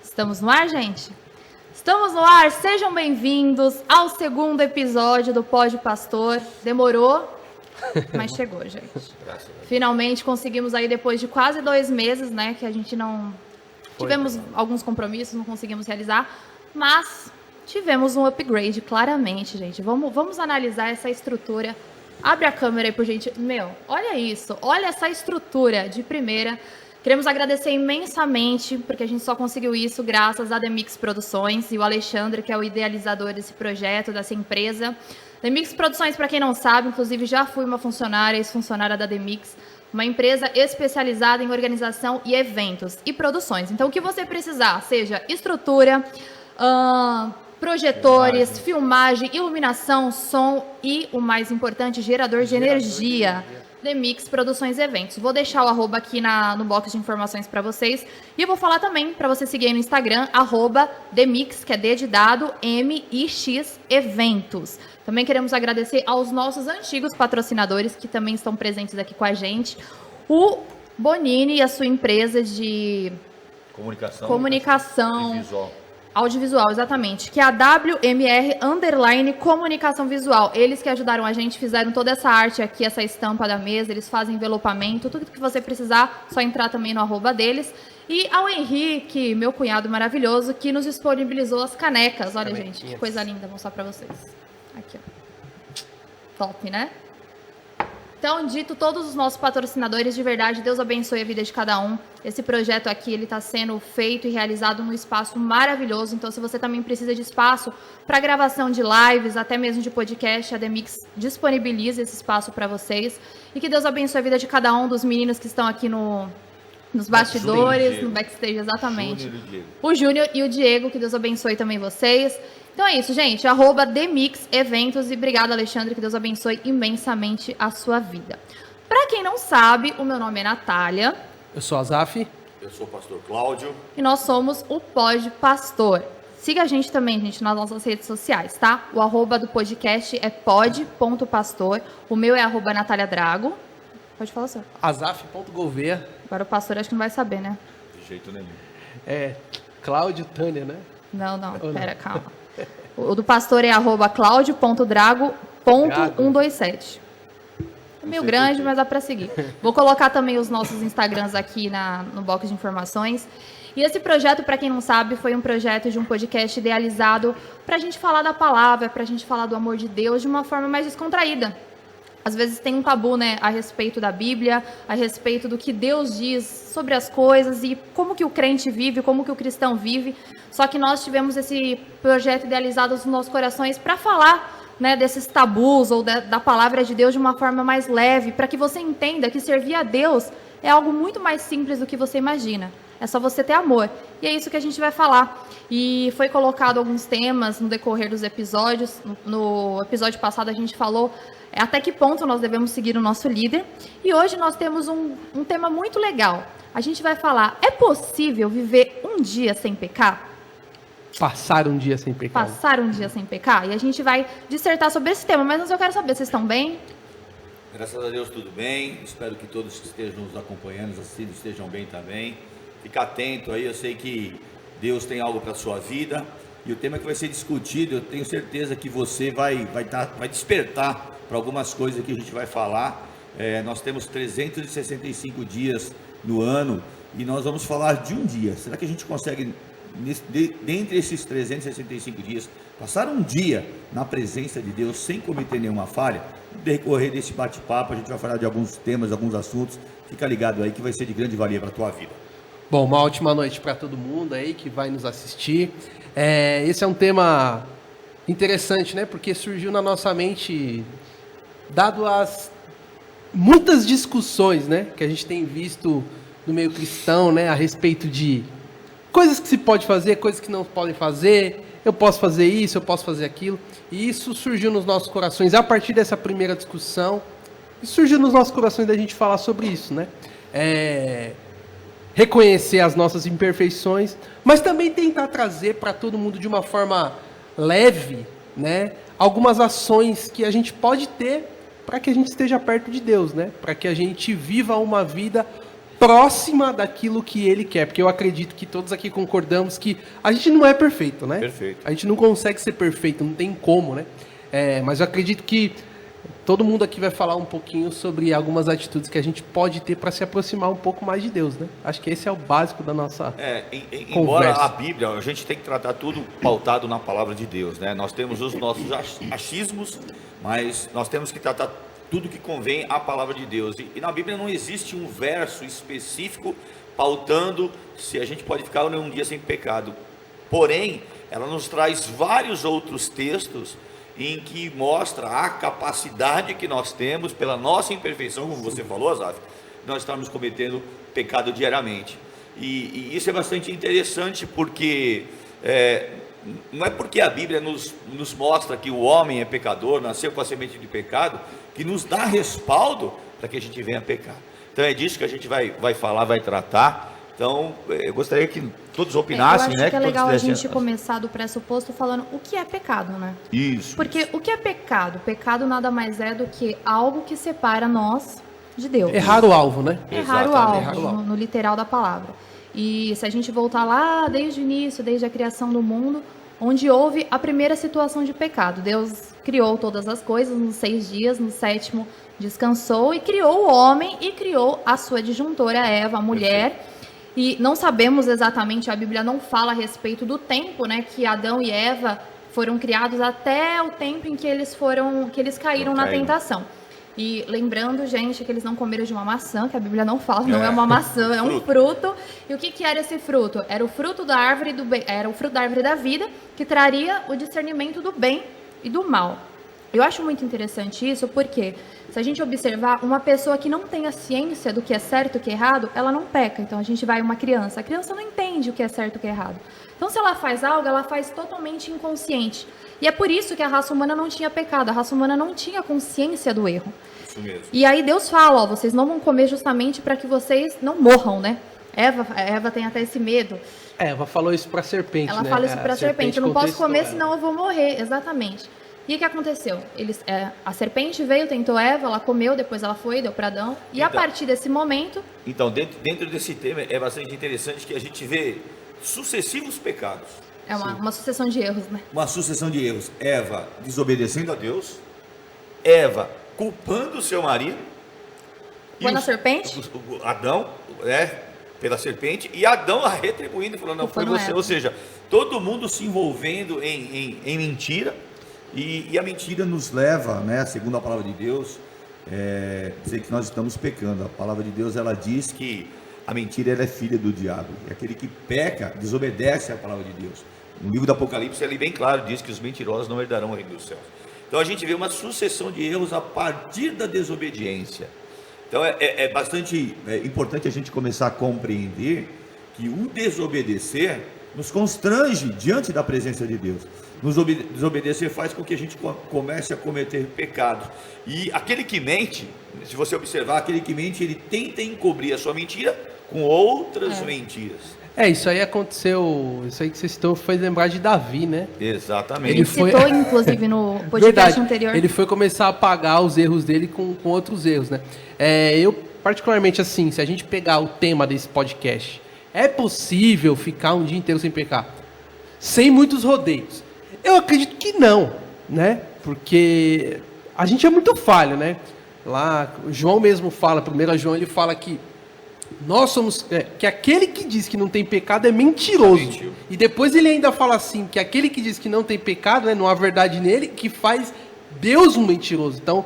Estamos no ar, gente? Estamos no ar, sejam bem-vindos ao segundo episódio do Pod Pastor. Demorou, mas chegou, gente. Finalmente conseguimos aí, depois de quase 2 meses, né, que a gente não... Tivemos alguns compromissos, não conseguimos realizar, mas tivemos um upgrade, claramente, gente. Vamos analisar essa estrutura. Abre a câmera aí, por gente. Meu, olha isso, olha essa estrutura de primeira. Queremos agradecer imensamente, porque a gente só conseguiu isso graças à Demix Produções e o Alexandre, que é o idealizador desse projeto, dessa empresa. Demix Produções, para quem não sabe, inclusive já fui uma funcionária, ex-funcionária da Demix, uma empresa especializada em organização e eventos e produções. Então, o que você precisar, seja estrutura, projetores, filmagem, iluminação, som e, o mais importante, gerador de energia. Demix Produções e Eventos. Vou deixar o arroba aqui no box de informações para vocês. E eu vou falar também para você seguir aí no Instagram, @Demix, que é D de dado, MIX Eventos. Também queremos agradecer aos nossos antigos patrocinadores, que também estão presentes aqui com a gente. O Bonini e a sua empresa de comunicação audiovisual, exatamente, que é a WMR_Comunicação Visual. Eles que ajudaram a gente, fizeram toda essa arte aqui, essa estampa da mesa, eles fazem envelopamento, tudo que você precisar, só entrar também no arroba deles. E ao Henrique, meu cunhado maravilhoso, que nos disponibilizou as canecas. Olha, gente, que coisa linda, vou mostrar pra vocês. Aqui, ó. Top, né? Então, dito todos os nossos patrocinadores, de verdade, Deus abençoe a vida de cada um. Esse projeto aqui, ele está sendo feito e realizado num espaço maravilhoso. Então, se você também precisa de espaço para gravação de lives, até mesmo de podcast, a Demix disponibiliza esse espaço para vocês. E que Deus abençoe a vida de cada um dos meninos que estão aqui nos bastidores, no backstage, exatamente. O Júnior e o Diego, que Deus abençoe também vocês. Então é isso, gente. @Demix Eventos. E obrigada, Alexandre, que Deus abençoe imensamente a sua vida. Para quem não sabe, o meu nome é Natália. Eu sou Azaf. Eu sou o pastor Cláudio. E nós somos o Pod Pastor. Siga a gente também, gente, nas nossas redes sociais, tá? O arroba do podcast é pod.pastor. O meu é @Natália Drago. Pode falar, senhor. Azaf.Gouveia. Agora o pastor acho que não vai saber, né? De jeito nenhum. É Cláudio Tânia, né? Não, pera, calma. O do pastor é @claudio.drago.127. É meio grande, mas dá para seguir. Vou colocar também os nossos Instagrams aqui no box de informações. E esse projeto, para quem não sabe, foi um projeto de um podcast idealizado para a gente falar da palavra, para a gente falar do amor de Deus de uma forma mais descontraída. Às vezes tem um tabu, né, a respeito da Bíblia, a respeito do que Deus diz sobre as coisas e como que o crente vive, como que o cristão vive. Só que nós tivemos esse projeto idealizado nos nossos corações para falar, né, desses tabus ou da palavra de Deus de uma forma mais leve, para que você entenda que servir a Deus é algo muito mais simples do que você imagina. É só você ter amor. E é isso que a gente vai falar. E foi colocado alguns temas no decorrer dos episódios. No episódio passado a gente falou até que ponto nós devemos seguir o nosso líder. E hoje nós temos um tema muito legal. A gente vai falar, é possível viver um dia sem pecar? Passar um dia sem pecar. Passar um dia sem pecar? E a gente vai dissertar sobre esse tema. Mas eu quero saber, vocês estão bem? Graças a Deus tudo bem. Espero que todos que estejam nos acompanhando, assistindo, estejam bem também. Fica atento aí, eu sei que Deus tem algo para a sua vida. E o tema que vai ser discutido, eu tenho certeza que você vai despertar para algumas coisas que a gente vai falar. Nós temos 365 dias no ano e nós vamos falar de um dia. Será que a gente consegue, dentre esses 365 dias, passar um dia na presença de Deus sem cometer nenhuma falha? No decorrer desse bate-papo, a gente vai falar de alguns temas, alguns assuntos. Fica ligado aí que vai ser de grande valia para a tua vida. Bom, uma ótima noite para todo mundo aí que vai nos assistir. Esse é um tema interessante, né? Porque surgiu na nossa mente, dado as muitas discussões, né, que a gente tem visto no meio cristão, né, a respeito de coisas que se pode fazer, coisas que não podem fazer. Eu posso fazer isso, eu posso fazer aquilo. E isso surgiu nos nossos corações a partir dessa primeira discussão. E surgiu nos nossos corações da gente falar sobre isso, né? Reconhecer as nossas imperfeições, mas também tentar trazer para todo mundo de uma forma leve, né, algumas ações que a gente pode ter para que a gente esteja perto de Deus, né? Para que a gente viva uma vida próxima daquilo que ele quer, porque eu acredito que todos aqui concordamos que a gente não é perfeito, né? Perfeito. A gente não consegue ser perfeito, não tem como, né? Mas eu acredito que todo mundo aqui vai falar um pouquinho sobre algumas atitudes que a gente pode ter para se aproximar um pouco mais de Deus, né? Acho que esse é o básico da nossa embora a Bíblia, a gente tem que tratar tudo pautado na palavra de Deus, né? Nós temos os nossos achismos, mas nós temos que tratar tudo que convém à palavra de Deus. E na Bíblia não existe um verso específico pautando se a gente pode ficar ou não um dia sem pecado. Porém, ela nos traz vários outros textos em que mostra a capacidade que nós temos, pela nossa imperfeição, como você falou, Azaf, nós estamos cometendo pecado diariamente. E isso é bastante interessante, porque não é porque a Bíblia nos mostra que o homem é pecador, nasceu com a semente de pecado, que nos dá respaldo para que a gente venha pecar. Então é disso que a gente vai falar, vai tratar. Então, eu gostaria que todos opinassem, né? Eu acho que é legal a gente começar do pressuposto falando o que é pecado, né? Isso. Porque o que é pecado? Pecado nada mais é do que algo que separa nós de Deus. Errar o alvo, né? Errar o alvo, no literal da palavra. E se a gente voltar lá desde o início, desde a criação do mundo, onde houve a primeira situação de pecado. Deus criou todas as coisas nos 6 dias, no 7º descansou e criou o homem e criou a sua disjuntora, Eva, a mulher. E não sabemos exatamente, a Bíblia não fala a respeito do tempo, né, que Adão e Eva foram criados até o tempo em que eles caíram na tentação. E lembrando, gente, que eles não comeram de uma maçã, que a Bíblia não fala, não é uma maçã, é um fruto. E o que era esse fruto? Era o fruto da árvore era o fruto da árvore da vida, que traria o discernimento do bem e do mal. Eu acho muito interessante isso, porque se a gente observar, uma pessoa que não tem a ciência do que é certo e o que é errado, ela não peca. Então a gente vai uma criança, a criança não entende o que é certo e o que é errado. Então se ela faz algo, ela faz totalmente inconsciente. E é por isso que a raça humana não tinha pecado, a raça humana não tinha consciência do erro. Isso mesmo. E aí Deus fala, vocês não vão comer justamente para que vocês não morram, né? Eva tem até esse medo. Eva falou isso para a serpente, Ela né? fala isso para a serpente, eu não posso comer, ela. senão eu vou morrer, exatamente. E o que aconteceu? A serpente veio, tentou Eva, ela comeu, depois ela foi, deu para Adão. E a partir desse momento... Então, dentro desse tema, é bastante interessante que a gente vê sucessivos pecados. É uma sucessão de erros, né? Uma sucessão de erros. Eva desobedecendo a Deus, Eva culpando o seu marido. Foi na serpente? Adão, pela serpente, e Adão a retribuindo, falando, não, foi você. Ou seja, todo mundo se envolvendo em mentira. E a mentira nos leva, né, segundo a palavra de Deus, dizer que nós estamos pecando. A palavra de Deus, ela diz que a mentira ela é filha do diabo. E aquele que peca, desobedece à palavra de Deus. No livro do Apocalipse, ele bem claro diz que os mentirosos não herdarão o reino dos céus. Então a gente vê uma sucessão de erros a partir da desobediência. Então é bastante importante a gente começar a compreender que o desobedecer nos constrange diante da presença de Deus. Nos desobedecer faz com que a gente comece a cometer pecados. E aquele que mente, se você observar, aquele que mente, ele tenta encobrir a sua mentira com outras mentiras. Isso aí aconteceu, isso aí que você citou foi lembrar de Davi, né? Exatamente. Ele citou, inclusive, no podcast anterior. Ele foi começar a apagar os erros dele com outros erros, né? Eu, particularmente assim, se a gente pegar o tema desse podcast, é possível ficar um dia inteiro sem pecar? Sem muitos rodeios? Eu acredito que não, né? Porque a gente é muito falho, né? Lá, o João mesmo fala, 1 João, ele fala que nós somos, que aquele que diz que não tem pecado é mentiroso. E depois ele ainda fala assim, que aquele que diz que não tem pecado, né, não há verdade nele, que faz Deus um mentiroso. Então,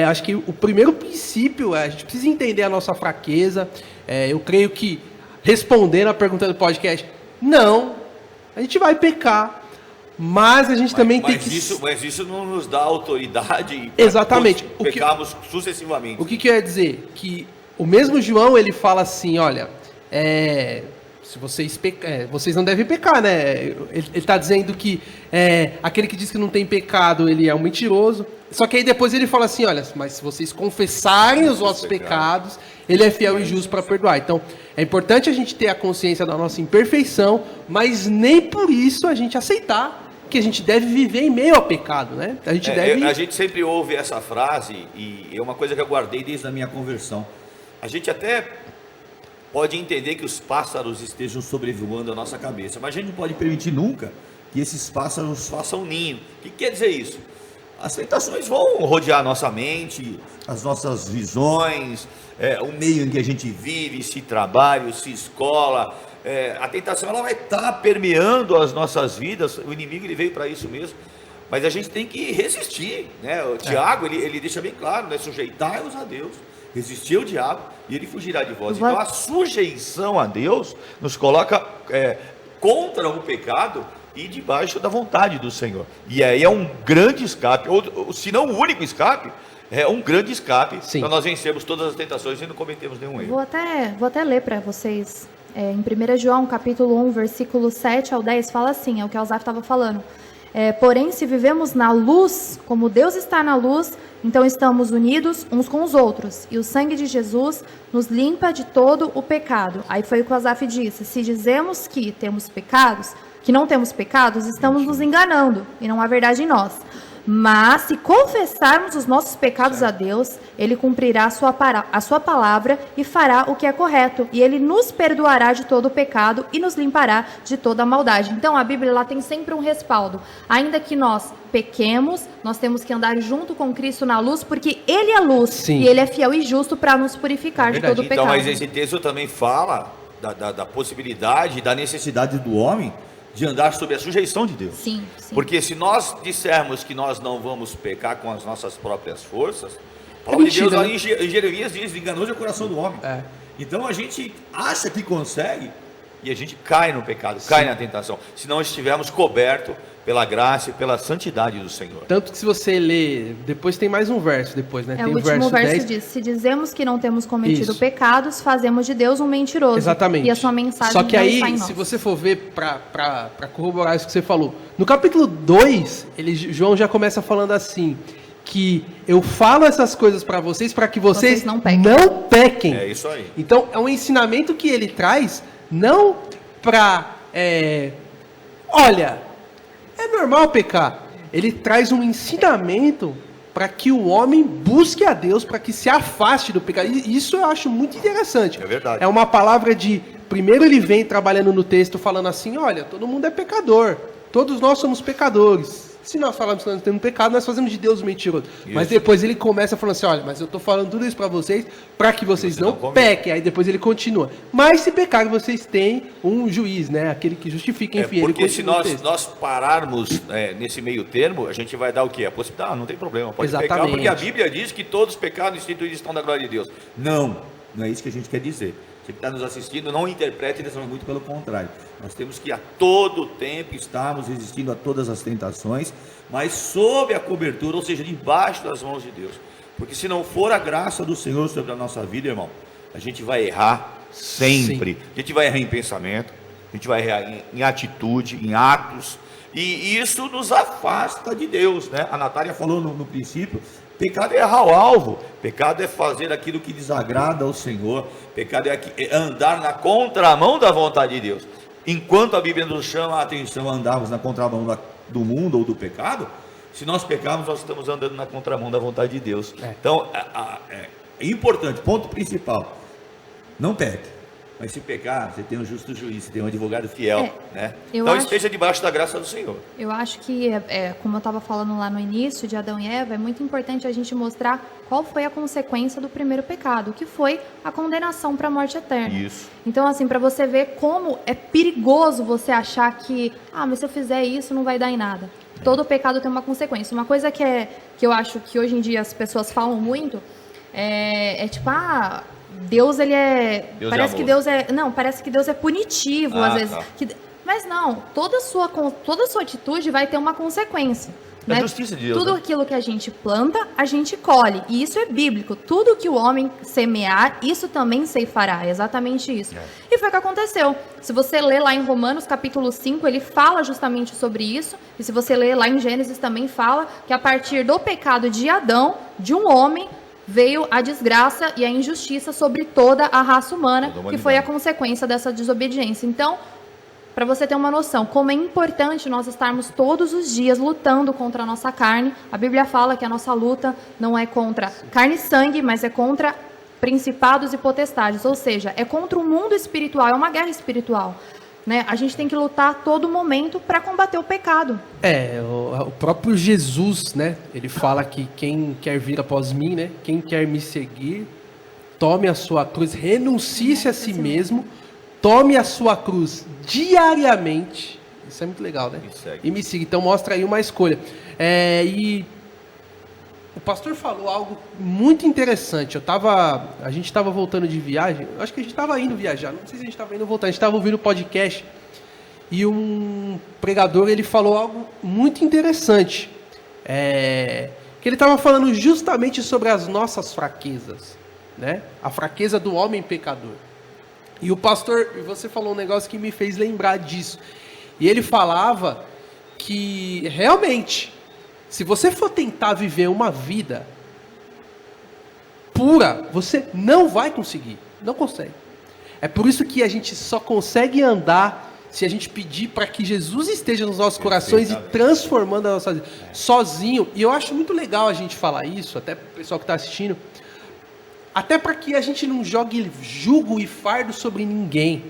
acho que o primeiro princípio a gente precisa entender a nossa fraqueza. Eu creio que, respondendo a pergunta do podcast, não, a gente vai pecar. Mas a gente também tem que... Mas isso não nos dá autoridade. Exatamente. Pecarmos sucessivamente. O que quer dizer? Que o mesmo João, ele fala assim, olha, se vocês não devem pecar, né? Ele está dizendo que aquele que diz que não tem pecado, ele é um mentiroso. Só que aí depois ele fala assim, olha, mas se vocês confessarem os vossos pecados, ele é fiel e justo para perdoar. Então, é importante a gente ter a consciência da nossa imperfeição, mas nem por isso a gente aceitar que a gente deve viver em meio ao pecado, né? A gente sempre ouve essa frase, e é uma coisa que eu guardei desde a minha conversão. A gente até pode entender que os pássaros estejam sobrevoando a nossa cabeça, mas a gente não pode permitir nunca que esses pássaros façam ninho. O que quer dizer isso? As tentações vão rodear a nossa mente, as nossas visões, o meio em que a gente vive, se trabalha, se escola. A tentação ela vai estar permeando as nossas vidas. O inimigo ele veio para isso mesmo. Mas a gente tem que resistir, né? O Tiago ele deixa bem claro, né? Sujeitai-vos a Deus, resistir ao diabo e ele fugirá de vós. Então a sujeição a Deus nos coloca contra o pecado e debaixo da vontade do Senhor. E aí é um grande escape, ou se não o único escape, é um grande escape para nós vencermos todas as tentações e não cometemos nenhum erro. Vou até ler para vocês. Em 1 João, capítulo 1, versículo 7 ao 10, fala assim, é o que a Alzaf estava falando. Porém, se vivemos na luz, como Deus está na luz, então estamos unidos uns com os outros. E o sangue de Jesus nos limpa de todo o pecado. Aí foi o que o Alzaf disse. Se dizemos que temos pecados, que não temos pecados, estamos nos enganando e não há verdade em nós. Mas se confessarmos os nossos pecados a Deus, Ele cumprirá a sua palavra e fará o que é correto. E Ele nos perdoará de todo o pecado e nos limpará de toda a maldade. Então a Bíblia ela tem sempre um respaldo. Ainda que nós pequemos, nós temos que andar junto com Cristo na luz, porque Ele é luz e Ele é fiel e justo para nos purificar de todo o pecado. Então, mas esse texto também fala da possibilidade, da necessidade do homem de andar sob a sujeição de Deus. Sim. Porque se nós dissermos que nós não vamos pecar com as nossas próprias forças, a palavra de Deus lá em Jeremias diz, enganoso é o coração do homem. Então a gente acha que consegue e a gente cai no pecado, cai na tentação, se não estivermos cobertos pela graça e pela santidade do Senhor. Tanto que se você ler, depois tem mais um verso depois, né? Tem o último verso 10. diz, se dizemos que não temos cometido pecados, fazemos de Deus um mentiroso. Exatamente. E a sua mensagem Só que não aí, está em nós. se você for ver para corroborar isso que você falou, no capítulo 2, João já começa falando assim, que eu falo essas coisas para vocês para que vocês não pequem. É isso aí. Então, é um ensinamento que ele traz, não para... olha... É normal pecar. Ele traz um ensinamento para que o homem busque a Deus, para que se afaste do pecado. E isso eu acho muito interessante. É verdade. É uma palavra de... Primeiro ele vem trabalhando no texto falando assim, olha, todo mundo é pecador. Todos nós somos pecadores. Se nós falarmos que nós temos pecado, nós fazemos de Deus um mentiroso. Isso. Mas depois ele começa falando assim, olha, mas eu estou falando tudo isso para vocês, para que vocês não pequem. Aí depois ele continua. Mas se pecarem, vocês têm um juiz, né? Aquele que justifica, enfim. Porque se nós pararmos nesse meio termo, a gente vai dar o quê? A possibilidade, não tem problema, pode pecar, porque a Bíblia diz que todos os pecados instituídos estão da glória de Deus. Não é isso que a gente quer dizer. Você que está nos assistindo, não interprete dessa forma, muito pelo contrário. Nós temos que a todo tempo estarmos resistindo a todas as tentações, mas sob a cobertura, ou seja, debaixo das mãos de Deus. Porque se não for a graça do Senhor sobre a nossa vida, irmão, a gente vai errar sempre. A gente vai errar em pensamento, a gente vai errar em atitude, em atos, e isso nos afasta de Deus, né? A Natália falou no princípio, pecado é errar o alvo, pecado é fazer aquilo que desagrada ao Senhor, pecado é andar na contramão da vontade de Deus. Enquanto a Bíblia nos chama a atenção a andarmos na contramão do mundo ou do pecado, se nós pecarmos, nós estamos andando na contramão da vontade de Deus. Então, é importante, ponto principal, não peque. Mas se pecar, você tem um justo juiz, você tem um advogado fiel, né? Então esteja debaixo da graça do Senhor. Eu acho que, como eu estava falando lá no início de Adão e Eva, é muito importante a gente mostrar qual foi a consequência do primeiro pecado, que foi a condenação para a morte eterna. Isso. Então, assim, para você ver como é perigoso você achar que, mas se eu fizer isso não vai dar em nada. Todo pecado tem uma consequência. Uma coisa que eu acho que hoje em dia as pessoas falam muito tipo, Deus, ele parece que Deus é... Não, parece que Deus é punitivo, às vezes. Mas não, toda a sua atitude vai ter uma consequência. É né? justiça de Deus. Tudo aquilo que a gente planta, a gente colhe. E isso é bíblico. Tudo que o homem semear, isso também ceifará. É exatamente isso. E foi o que aconteceu. Se você ler lá em Romanos, capítulo 5, ele fala justamente sobre isso. E se você ler lá em Gênesis, também fala que a partir do pecado de Adão, de um homem, veio a desgraça e a injustiça sobre toda a raça humana, que foi a consequência dessa desobediência. Então, para você ter uma noção, como é importante nós estarmos todos os dias lutando contra a nossa carne. A Bíblia fala que a nossa luta não é contra carne e sangue, mas é contra principados e potestades, ou seja, é contra o mundo espiritual, é uma guerra espiritual. Né? A gente tem que lutar a todo momento para combater o pecado. O próprio Jesus, né? Ele fala que quem quer vir após mim, né? Quem quer me seguir, tome a sua cruz, renuncie-se a si mesmo, tome a sua cruz diariamente. Isso é muito legal, né? E me siga. Então mostra aí uma escolha. E o pastor falou algo muito interessante. A gente estava voltando de viagem. Acho que a gente estava indo viajar. Não sei se a gente estava indo voltar. A gente estava ouvindo o podcast. E um pregador, ele falou algo muito interessante. Que ele estava falando justamente sobre as nossas fraquezas. Né? A fraqueza do homem pecador. E o pastor, você falou um negócio que me fez lembrar disso. E ele falava que realmente, se você for tentar viver uma vida pura, você não vai conseguir. Não consegue. É por isso que a gente só consegue andar se a gente pedir para que Jesus esteja nos nossos corações e transformando a nossa vida. Sozinho. E eu acho muito legal a gente falar isso, até para o pessoal que está assistindo, até para que a gente não jogue jugo e fardo sobre ninguém.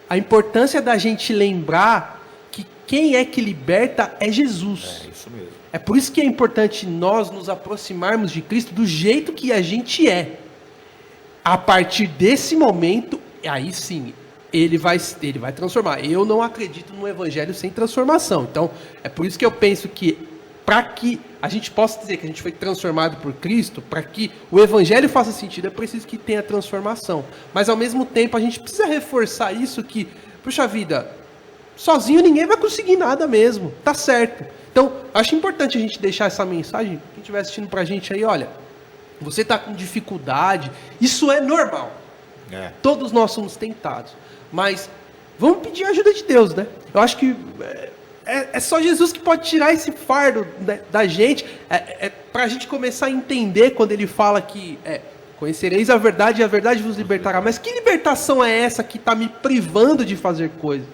A importância da gente lembrar que quem é que liberta é Jesus. É isso mesmo. É por isso que é importante nós nos aproximarmos de Cristo do jeito que a gente é. A partir desse momento, aí sim, ele vai transformar. Eu não acredito no evangelho sem transformação. Então, é por isso que eu penso que para que a gente possa dizer que a gente foi transformado por Cristo, para que o evangelho faça sentido, é preciso que tenha transformação. Mas ao mesmo tempo a gente precisa reforçar isso que, puxa vida, sozinho ninguém vai conseguir nada mesmo, tá certo. Então, acho importante a gente deixar essa mensagem, quem estiver assistindo pra gente aí, olha, você está com dificuldade, isso é normal. Todos nós somos tentados, mas vamos pedir a ajuda de Deus, né? Eu acho que é só Jesus que pode tirar esse fardo da gente, para a gente começar a entender quando ele fala que conhecereis a verdade e a verdade vos libertará. Mas que libertação é essa que está me privando de fazer coisas?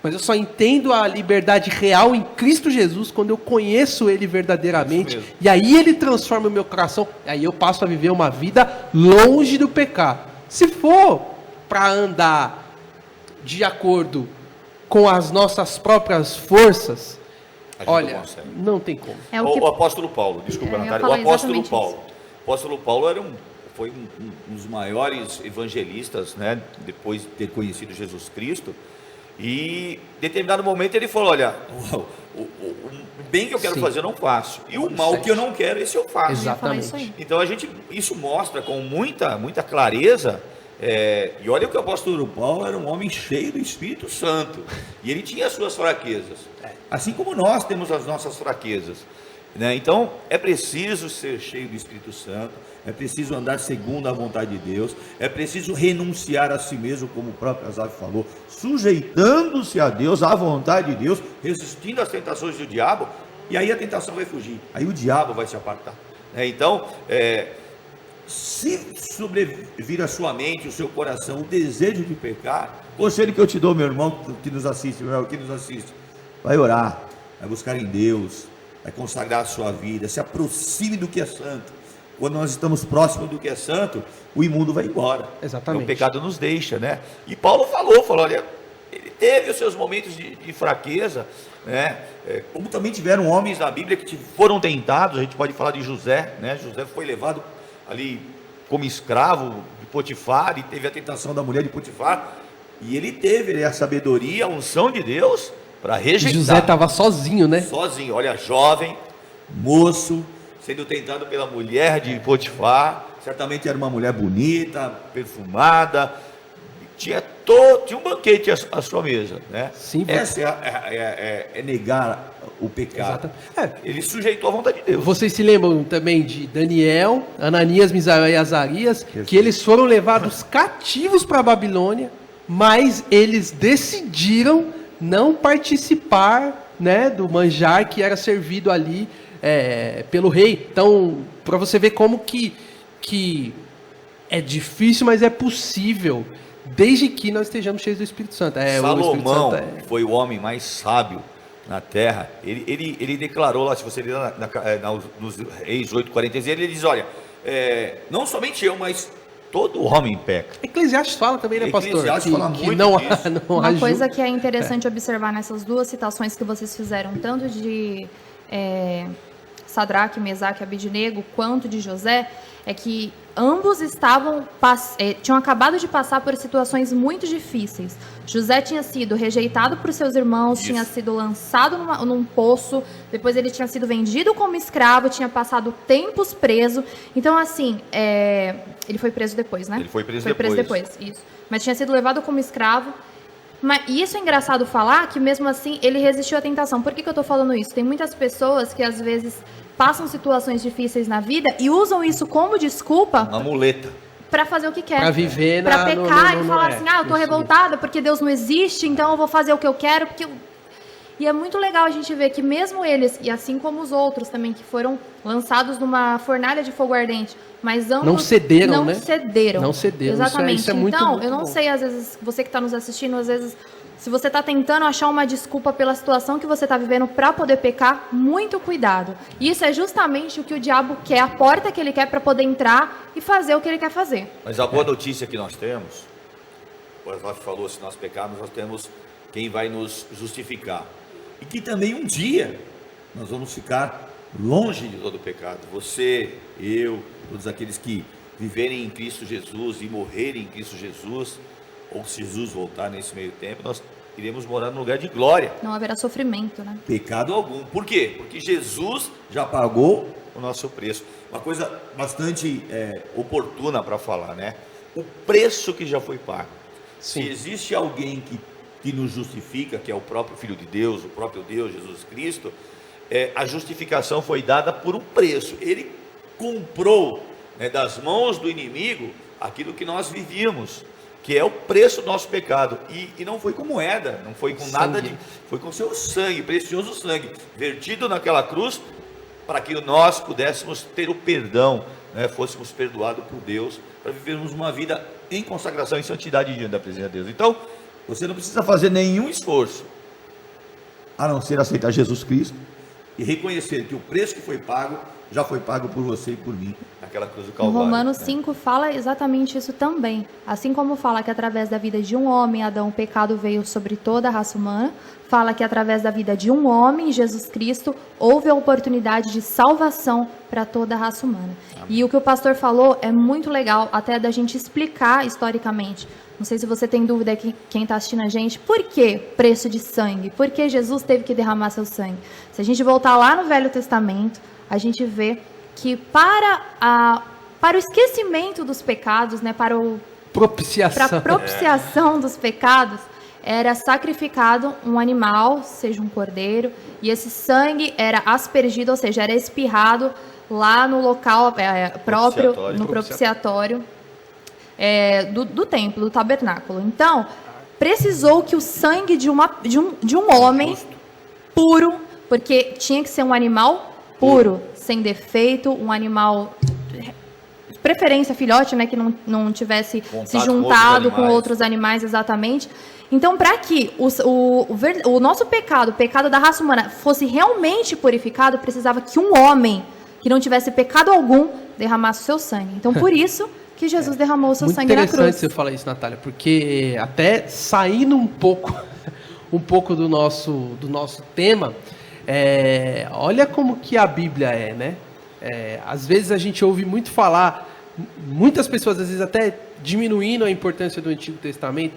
Mas eu só entendo a liberdade real em Cristo Jesus quando eu conheço Ele verdadeiramente. E aí Ele transforma o meu coração. Aí eu passo a viver uma vida longe do pecado. Se for para andar de acordo com as nossas próprias forças, olha, não tem como. O apóstolo Paulo, desculpa, Natália. O apóstolo Paulo. O apóstolo Paulo foi um dos maiores evangelistas, né? Depois de ter conhecido Jesus Cristo. E em determinado momento ele falou, olha, o bem que eu quero fazer eu não faço, e o mal que eu não quero, esse eu faço. Exatamente. Então isso mostra com muita clareza, e olha que o apóstolo Paulo era um homem cheio do Espírito Santo, e ele tinha as suas fraquezas, assim como nós temos as nossas fraquezas, né? Então é preciso ser cheio do Espírito Santo, é preciso andar segundo a vontade de Deus, é preciso renunciar a si mesmo, como o próprio Asaf falou, sujeitando-se a Deus, à vontade de Deus, resistindo às tentações do diabo, e aí a tentação vai fugir, aí o diabo vai se apartar. Então, se sobrevir à sua mente, o seu coração, o desejo de pecar, conselho que eu te dou, meu irmão, que nos assiste, vai orar, vai buscar em Deus, vai consagrar a sua vida, se aproxime do que é santo. Quando nós estamos próximos do que é santo, o imundo vai embora. Exatamente. O pecado nos deixa, né? E Paulo falou, olha, ele teve os seus momentos de fraqueza, né? Como também tiveram homens na Bíblia que foram tentados, a gente pode falar de José, né? José foi levado ali como escravo de Potifar e teve a tentação da mulher de Potifar, e ele teve a sabedoria, a unção de Deus para rejeitar. José estava sozinho, né? Sozinho, olha, jovem, moço, sendo tentado pela mulher de Potifar, certamente era uma mulher bonita, perfumada, tinha um banquete à sua mesa, né? Sim, essa é negar o pecado. Ele sujeitou à vontade de Deus. Vocês se lembram também de Daniel, Ananias, Misael e Azarias, que eles foram levados cativos para a Babilônia, mas eles decidiram não participar, né, do manjar que era servido ali pelo rei. Então, para você ver como que é difícil, mas é possível, desde que nós estejamos cheios do Espírito Santo. Salomão foi o homem mais sábio na terra. Ele declarou lá, se você ler nos Reis 8:40, ele diz, olha, não somente eu, mas todo homem peca. Eclesiastes fala também, né, pastor? Eclesiastes fala que muito não, disso. não Uma ajuda. coisa que é interessante observar nessas duas citações que vocês fizeram, tanto de Sadraque, Mesaque e Abednego, quanto de José, é que ambos tinham acabado de passar por situações muito difíceis. José tinha sido rejeitado por seus irmãos, tinha sido lançado num poço, depois ele tinha sido vendido como escravo, tinha passado tempos preso. Então, assim, ele foi preso depois, né? Ele foi preso depois, isso. Mas tinha sido levado como escravo. E isso é engraçado falar, que mesmo assim ele resistiu à tentação. Por que eu estou falando isso? Tem muitas pessoas que às vezes passam situações difíceis na vida e usam isso como desculpa. Uma muleta. Para fazer o que quer. Para viver para pecar e falar assim, eu tô isso. revoltada porque Deus não existe, então eu vou fazer o que eu quero, E é muito legal a gente ver que mesmo eles, e assim como os outros também, que foram lançados numa fornalha de fogo ardente, mas ambos não cederam, não né? cederam. Não cederam. Exatamente. Isso é muito, então, muito eu não bom. sei, às vezes, você que está nos assistindo, às vezes, se você está tentando achar uma desculpa pela situação que você está vivendo para poder pecar, muito cuidado. Isso é justamente o que o diabo quer, a porta que ele quer para poder entrar e fazer o que ele quer fazer. Mas a boa notícia que nós temos, o Oswaldo falou, se nós pecarmos, nós temos quem vai nos justificar. E que também um dia nós vamos ficar longe de todo pecado. Você, eu, todos aqueles que viverem em Cristo Jesus e morrerem em Cristo Jesus, ou se Jesus voltar nesse meio tempo, nós iremos morar num lugar de glória. Não haverá sofrimento, né? Pecado algum. Por quê? Porque Jesus já pagou o nosso preço. Uma coisa bastante oportuna para falar, né? O preço que já foi pago. Sim. Se existe alguém que nos justifica, que é o próprio Filho de Deus, o próprio Deus, Jesus Cristo, a justificação foi dada por um preço. Ele comprou, das mãos do inimigo aquilo que nós vivíamos, que é o preço do nosso pecado, e não foi com moeda, não foi com nada, foi com seu sangue, precioso sangue, vertido naquela cruz, para que nós pudéssemos ter o perdão, fôssemos perdoados por Deus, para vivermos uma vida em consagração e santidade diante da presença de Deus. Então, você não precisa fazer nenhum esforço, a não ser aceitar Jesus Cristo, e reconhecer que o preço que foi pago, já foi pago por você e por mim, naquela cruz do Calvário. Romanos 5 fala exatamente isso também. Assim como fala que através da vida de um homem, Adão, o pecado veio sobre toda a raça humana, fala que através da vida de um homem, Jesus Cristo, houve a oportunidade de salvação para toda a raça humana. Amém. E o que o pastor falou é muito legal, até da gente explicar historicamente. Não sei se você tem dúvida aqui, quem está assistindo a gente, por que preço de sangue? Por que Jesus teve que derramar seu sangue? Se a gente voltar lá no Velho Testamento, a gente vê que para o esquecimento dos pecados, para a propiciação dos pecados, era sacrificado um animal, seja um cordeiro, e esse sangue era aspergido, ou seja, era espirrado lá no local próprio, no propiciatório do templo, do tabernáculo. Então, precisou que o sangue de um homem puro, porque tinha que ser um animal puro, sem defeito, um animal, de preferência filhote, que não tivesse contato se juntado com outros animais, exatamente. Então, para que o nosso pecado, o pecado da raça humana, fosse realmente purificado, precisava que um homem que não tivesse pecado algum derramasse o seu sangue. Então, por isso que Jesus derramou o seu sangue na cruz. Muito interessante você falar isso, Natália, porque até saindo um pouco do nosso tema, olha como que a Bíblia né? Às vezes a gente ouve muito falar, muitas pessoas às vezes até diminuindo a importância do Antigo Testamento,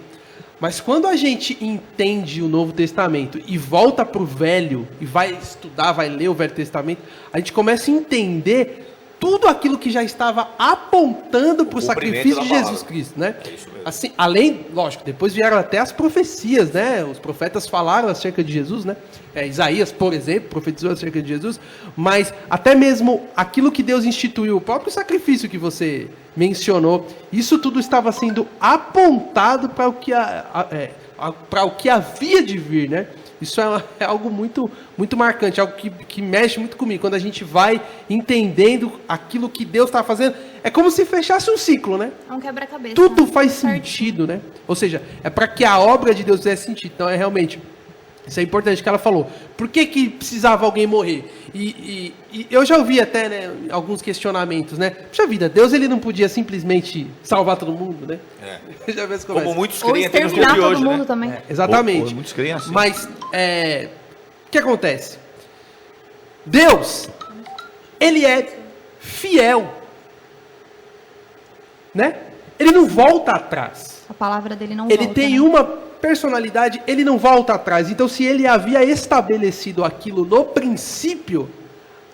mas quando a gente entende o Novo Testamento e volta para o Velho e vai estudar, vai ler o Velho Testamento, a gente começa a entender tudo aquilo que já estava apontando para o sacrifício de Jesus Cristo, né? Assim, além, lógico, depois vieram até as profecias, né? Os profetas falaram acerca de Jesus, né? Isaías, por exemplo, profetizou acerca de Jesus, mas até mesmo aquilo que Deus instituiu, o próprio sacrifício que você mencionou, isso tudo estava sendo apontado para o que havia de vir, né? Isso é algo muito, muito marcante, algo que mexe muito comigo. Quando a gente vai entendendo aquilo que Deus está fazendo, é como se fechasse um ciclo, né? É um quebra-cabeça. Tudo faz sentido, né? Ou seja, é para que a obra de Deus fizesse sentido. Então, realmente, Isso é importante que ela falou. Por que precisava alguém morrer? E eu já ouvi até, né, alguns questionamentos, né? Puxa vida, Deus ele não podia simplesmente salvar todo mundo, né? Já vi essa conversa. Como muitos Ou creem até nos dias exterminar de todo hoje, mundo né? também. Exatamente. Muitos creem assim. Mas, o que acontece? Deus, ele é fiel, né? Ele não volta atrás. A palavra dele não Ele volta, tem né? uma personalidade, ele não volta atrás. Então, se ele havia estabelecido aquilo no princípio,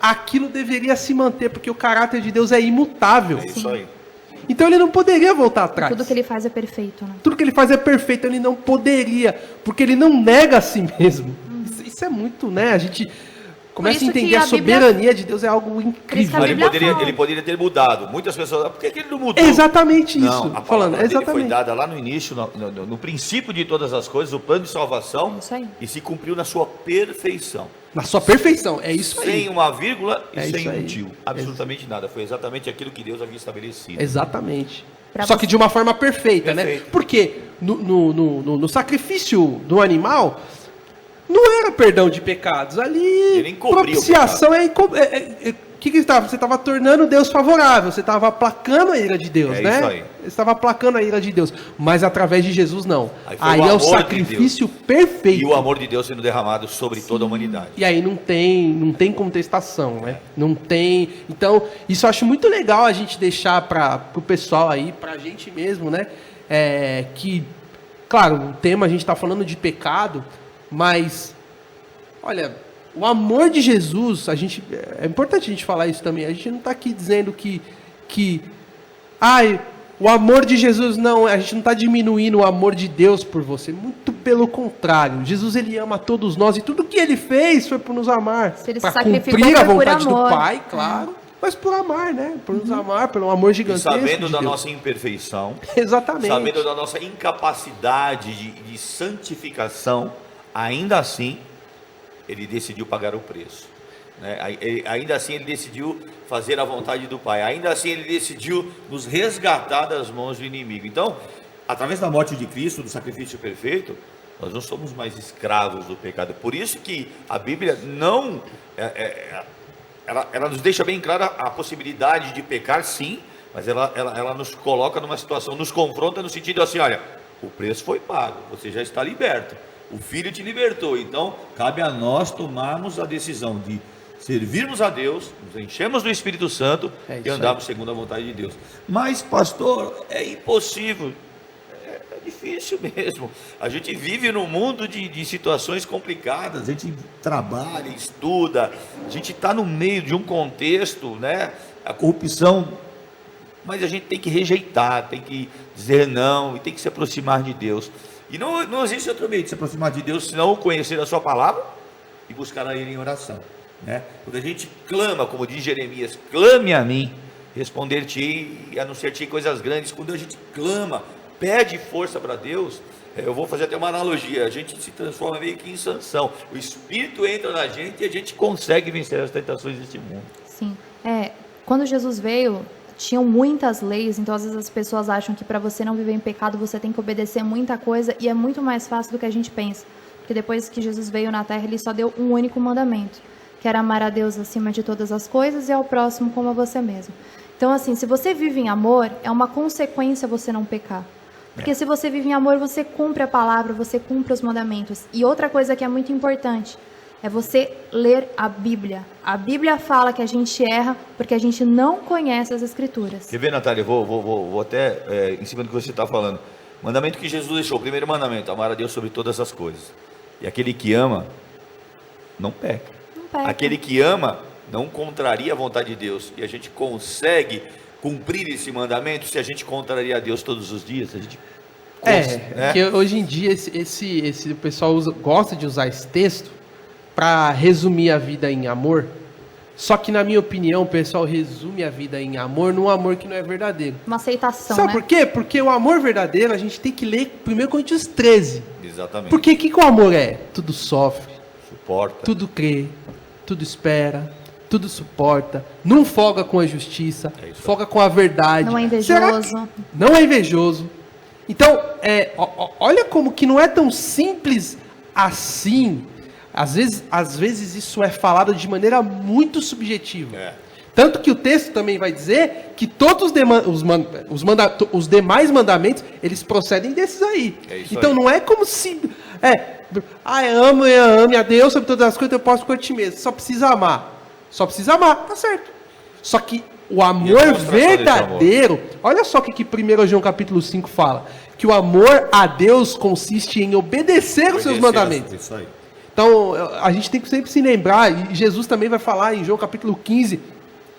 aquilo deveria se manter, porque o caráter de Deus é imutável. É isso aí. Então, ele não poderia voltar atrás. Tudo que ele faz é perfeito, né? Tudo que ele faz é perfeito, ele não poderia, porque ele não nega a si mesmo. Isso é muito, né? A gente começa a isso que entender a a Bíblia- soberania de Deus, é algo Por isso incrível. que a Mas Bíblia fala. ele poderia ter mudado. Muitas pessoas, por que ele não mudou? É exatamente isso. Não, a falando, palavra dele foi exatamente. dada lá no início, no princípio de todas as coisas, o plano de salvação, Isso aí. e se cumpriu na sua perfeição. Na sua perfeição, é isso aí. Sem uma vírgula e É sem isso um aí. tio. Absolutamente nada. Foi exatamente aquilo que Deus havia estabelecido. Exatamente. Pra Só você- que de uma forma perfeita, né? Perfeito. Porque no sacrifício do animal, não era perdão de pecados. Ali, Ele encobria o propiciação o que estava? Você estava tornando Deus favorável, você estava aplacando a ira de Deus, É né? isso aí. Você estava aplacando a ira de Deus. Mas através de Jesus, não. Aí foi Aí o é o amor de sacrifício perfeito. E o amor de Deus sendo derramado sobre toda a humanidade. E aí não tem contestação, né? Não tem. Então, isso eu acho muito legal a gente deixar para o pessoal aí, para a gente mesmo, né? Que, claro, o tema a gente está falando de pecado, mas, olha, o amor de Jesus, é importante a gente falar isso também. A gente não está aqui dizendo que o amor de Jesus não, a gente não está diminuindo o amor de Deus por você, muito pelo contrário. Jesus ele ama todos nós e tudo que ele fez foi por nos amar, Se ele se para sacrificou, cumprir a foi por vontade do amor. Pai, claro, mas por amar, né? Por nos amar, pelo amor E gigantesco sabendo de da Deus. nossa imperfeição, Exatamente. sabendo da nossa incapacidade de santificação, ainda assim, ele decidiu pagar o preço. Né? Ainda assim, ele decidiu fazer a vontade do Pai. Ainda assim, ele decidiu nos resgatar das mãos do inimigo. Então, através da morte de Cristo, do sacrifício perfeito, nós não somos mais escravos do pecado. Por isso que a Bíblia não... Ela nos deixa bem clara a possibilidade de pecar, sim, mas ela nos coloca numa situação, nos confronta no sentido assim, olha, o preço foi pago, você já está liberto, o Filho te libertou, então cabe a nós tomarmos a decisão de servirmos a Deus, nos enchemos do Espírito Santo É e isso andarmos segundo a vontade de Deus. Mas, pastor, é impossível. É difícil mesmo. A gente vive num mundo de situações complicadas, a gente trabalha, estuda, a gente está no meio de um contexto, né? A corrupção, mas a gente tem que rejeitar, tem que dizer não e tem que se aproximar de Deus. E não existe outro meio de se aproximar de Deus senão conhecer a sua palavra e buscar a Ele em oração, né? Quando a gente clama, como diz Jeremias, clame a mim, responder-te e anunciar-te coisas grandes. Quando a gente clama, pede força para Deus, eu vou fazer até uma analogia, a gente se transforma meio que em Sansão, o Espírito entra na gente e a gente consegue vencer as tentações deste mundo. Sim. Quando Jesus veio, tinham muitas leis, então às vezes as pessoas acham que para você não viver em pecado você tem que obedecer muita coisa, e é muito mais fácil do que a gente pensa, porque depois que Jesus veio na terra, ele só deu um único mandamento, que era amar a Deus acima de todas as coisas e ao próximo como a você mesmo. Então assim, se você vive em amor, é uma consequência você não pecar, porque se você vive em amor, você cumpre a palavra, você cumpre os mandamentos. E outra coisa que é muito importante é você ler a Bíblia. A Bíblia fala que a gente erra porque a gente não conhece as Escrituras. Quer ver, Natália? Vou até em cima do que você está falando. Mandamento que Jesus deixou, o primeiro mandamento, amar a Deus sobre todas as coisas. E aquele que ama, não peca. Não peca. Aquele que ama, não contraria a vontade de Deus. E a gente consegue cumprir esse mandamento se a gente contraria a Deus todos os dias. A gente Que hoje em dia o pessoal gosta de usar esse texto para resumir a vida em amor. Só que, na minha opinião, o pessoal resume a vida em amor num amor que não é verdadeiro. Uma aceitação, Sabe né? por quê? Porque o amor verdadeiro a gente tem que ler 1 Coríntios 13. Exatamente. Porque o que o amor é? Tudo sofre, Suporta. tudo crê, tudo espera, tudo suporta, não folga com a justiça, É isso. folga com a verdade. Não é Será invejoso. que não é invejoso. Então, olha como que não é tão simples assim, às vezes isso é falado de maneira muito subjetiva. Tanto que o texto também vai dizer que todos os demais mandamentos, eles procedem desses aí. Então aí. não é como se... ame a Deus sobre todas as coisas, eu posso com ti mesmo. Só precisa amar, tá certo. Só que o amor verdadeiro... Olha só o que 1 João capítulo 5 fala. Que o amor a Deus consiste em obedecer os seus mandamentos. Isso aí. Então, a gente tem que sempre se lembrar, e Jesus também vai falar em João capítulo 15,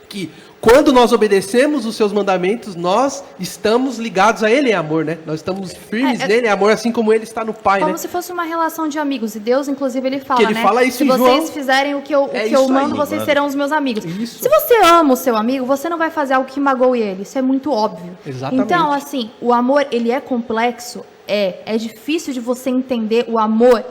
que quando nós obedecemos os seus mandamentos, nós estamos ligados a Ele em amor, né? Nós estamos firmes nele em amor, assim como Ele está no Pai, como né? se fosse uma relação de amigos. E Deus, inclusive, Ele fala, Que ele né? fala isso se em vocês João. fizerem o que eu isso mando, aí, vocês mano. serão os meus amigos. Isso. Se você ama o seu amigo, você não vai fazer algo que magoe ele. Isso é muito óbvio. Exatamente. Então, assim, o amor, ele é complexo. É difícil de você entender o amor.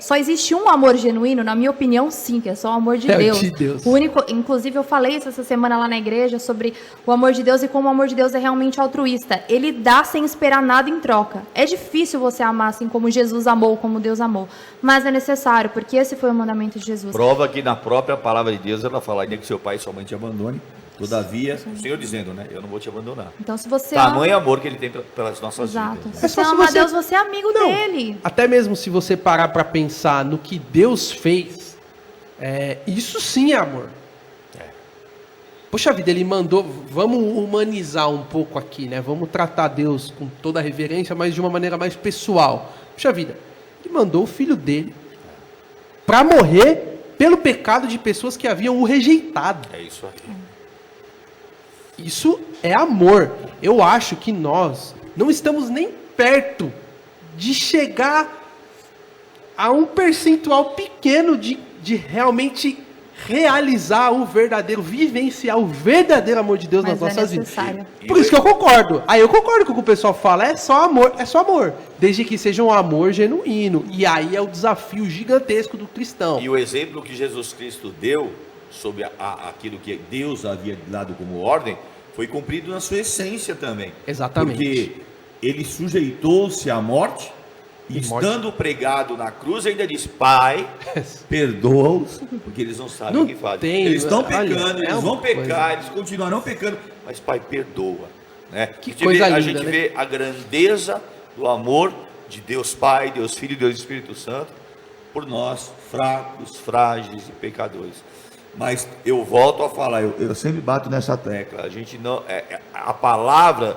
Só existe um amor genuíno, na minha opinião, sim, que é só o amor de Deus. De Deus. O único, inclusive, eu falei isso essa semana lá na igreja sobre o amor de Deus e como o amor de Deus é realmente altruísta. Ele dá sem esperar nada em troca. É difícil você amar assim como Jesus amou, como Deus amou. Mas é necessário, porque esse foi o mandamento de Jesus. Prova que na própria palavra de Deus ela fala, ainda que seu pai e sua mãe te abandone, todavia, o Senhor dizendo, né? Eu não vou te abandonar. Então, se você Tamanho amor que Ele tem pelas nossas Exato. vidas. Se você ama a Deus, você é amigo dele. Até mesmo se você parar para pensar no que Deus fez, isso sim é amor. Poxa vida, Ele mandou, vamos humanizar um pouco aqui, né? Vamos tratar Deus com toda a reverência, mas de uma maneira mais pessoal. Poxa vida, Ele mandou o Filho dele para morrer pelo pecado de pessoas que haviam o rejeitado. É isso aí. Isso é amor. Eu acho que nós não estamos nem perto de chegar a um percentual pequeno de realmente realizar o verdadeiro, vivenciar o verdadeiro amor de Deus nas nossas vidas. Por isso que eu concordo. Aí eu concordo com o que o pessoal fala, é só amor. Desde que seja um amor genuíno. E aí é o desafio gigantesco do cristão. E o exemplo que Jesus Cristo deu sobre aquilo que Deus havia dado como ordem, foi cumprido na sua essência também. Exatamente. Porque ele sujeitou-se à morte, e estando pregado na cruz, ainda diz, Pai, perdoa-os, porque eles não sabem o que fazem. Eles estão pecando, eles vão pecar, eles continuarão pecando, mas Pai, perdoa. Né? Que coisa linda, a gente vê a grandeza do amor de Deus Pai, Deus Filho e Deus Espírito Santo, por nós, fracos, frágeis e pecadores. Mas eu volto a falar, eu sempre bato nessa tecla, a gente não, a palavra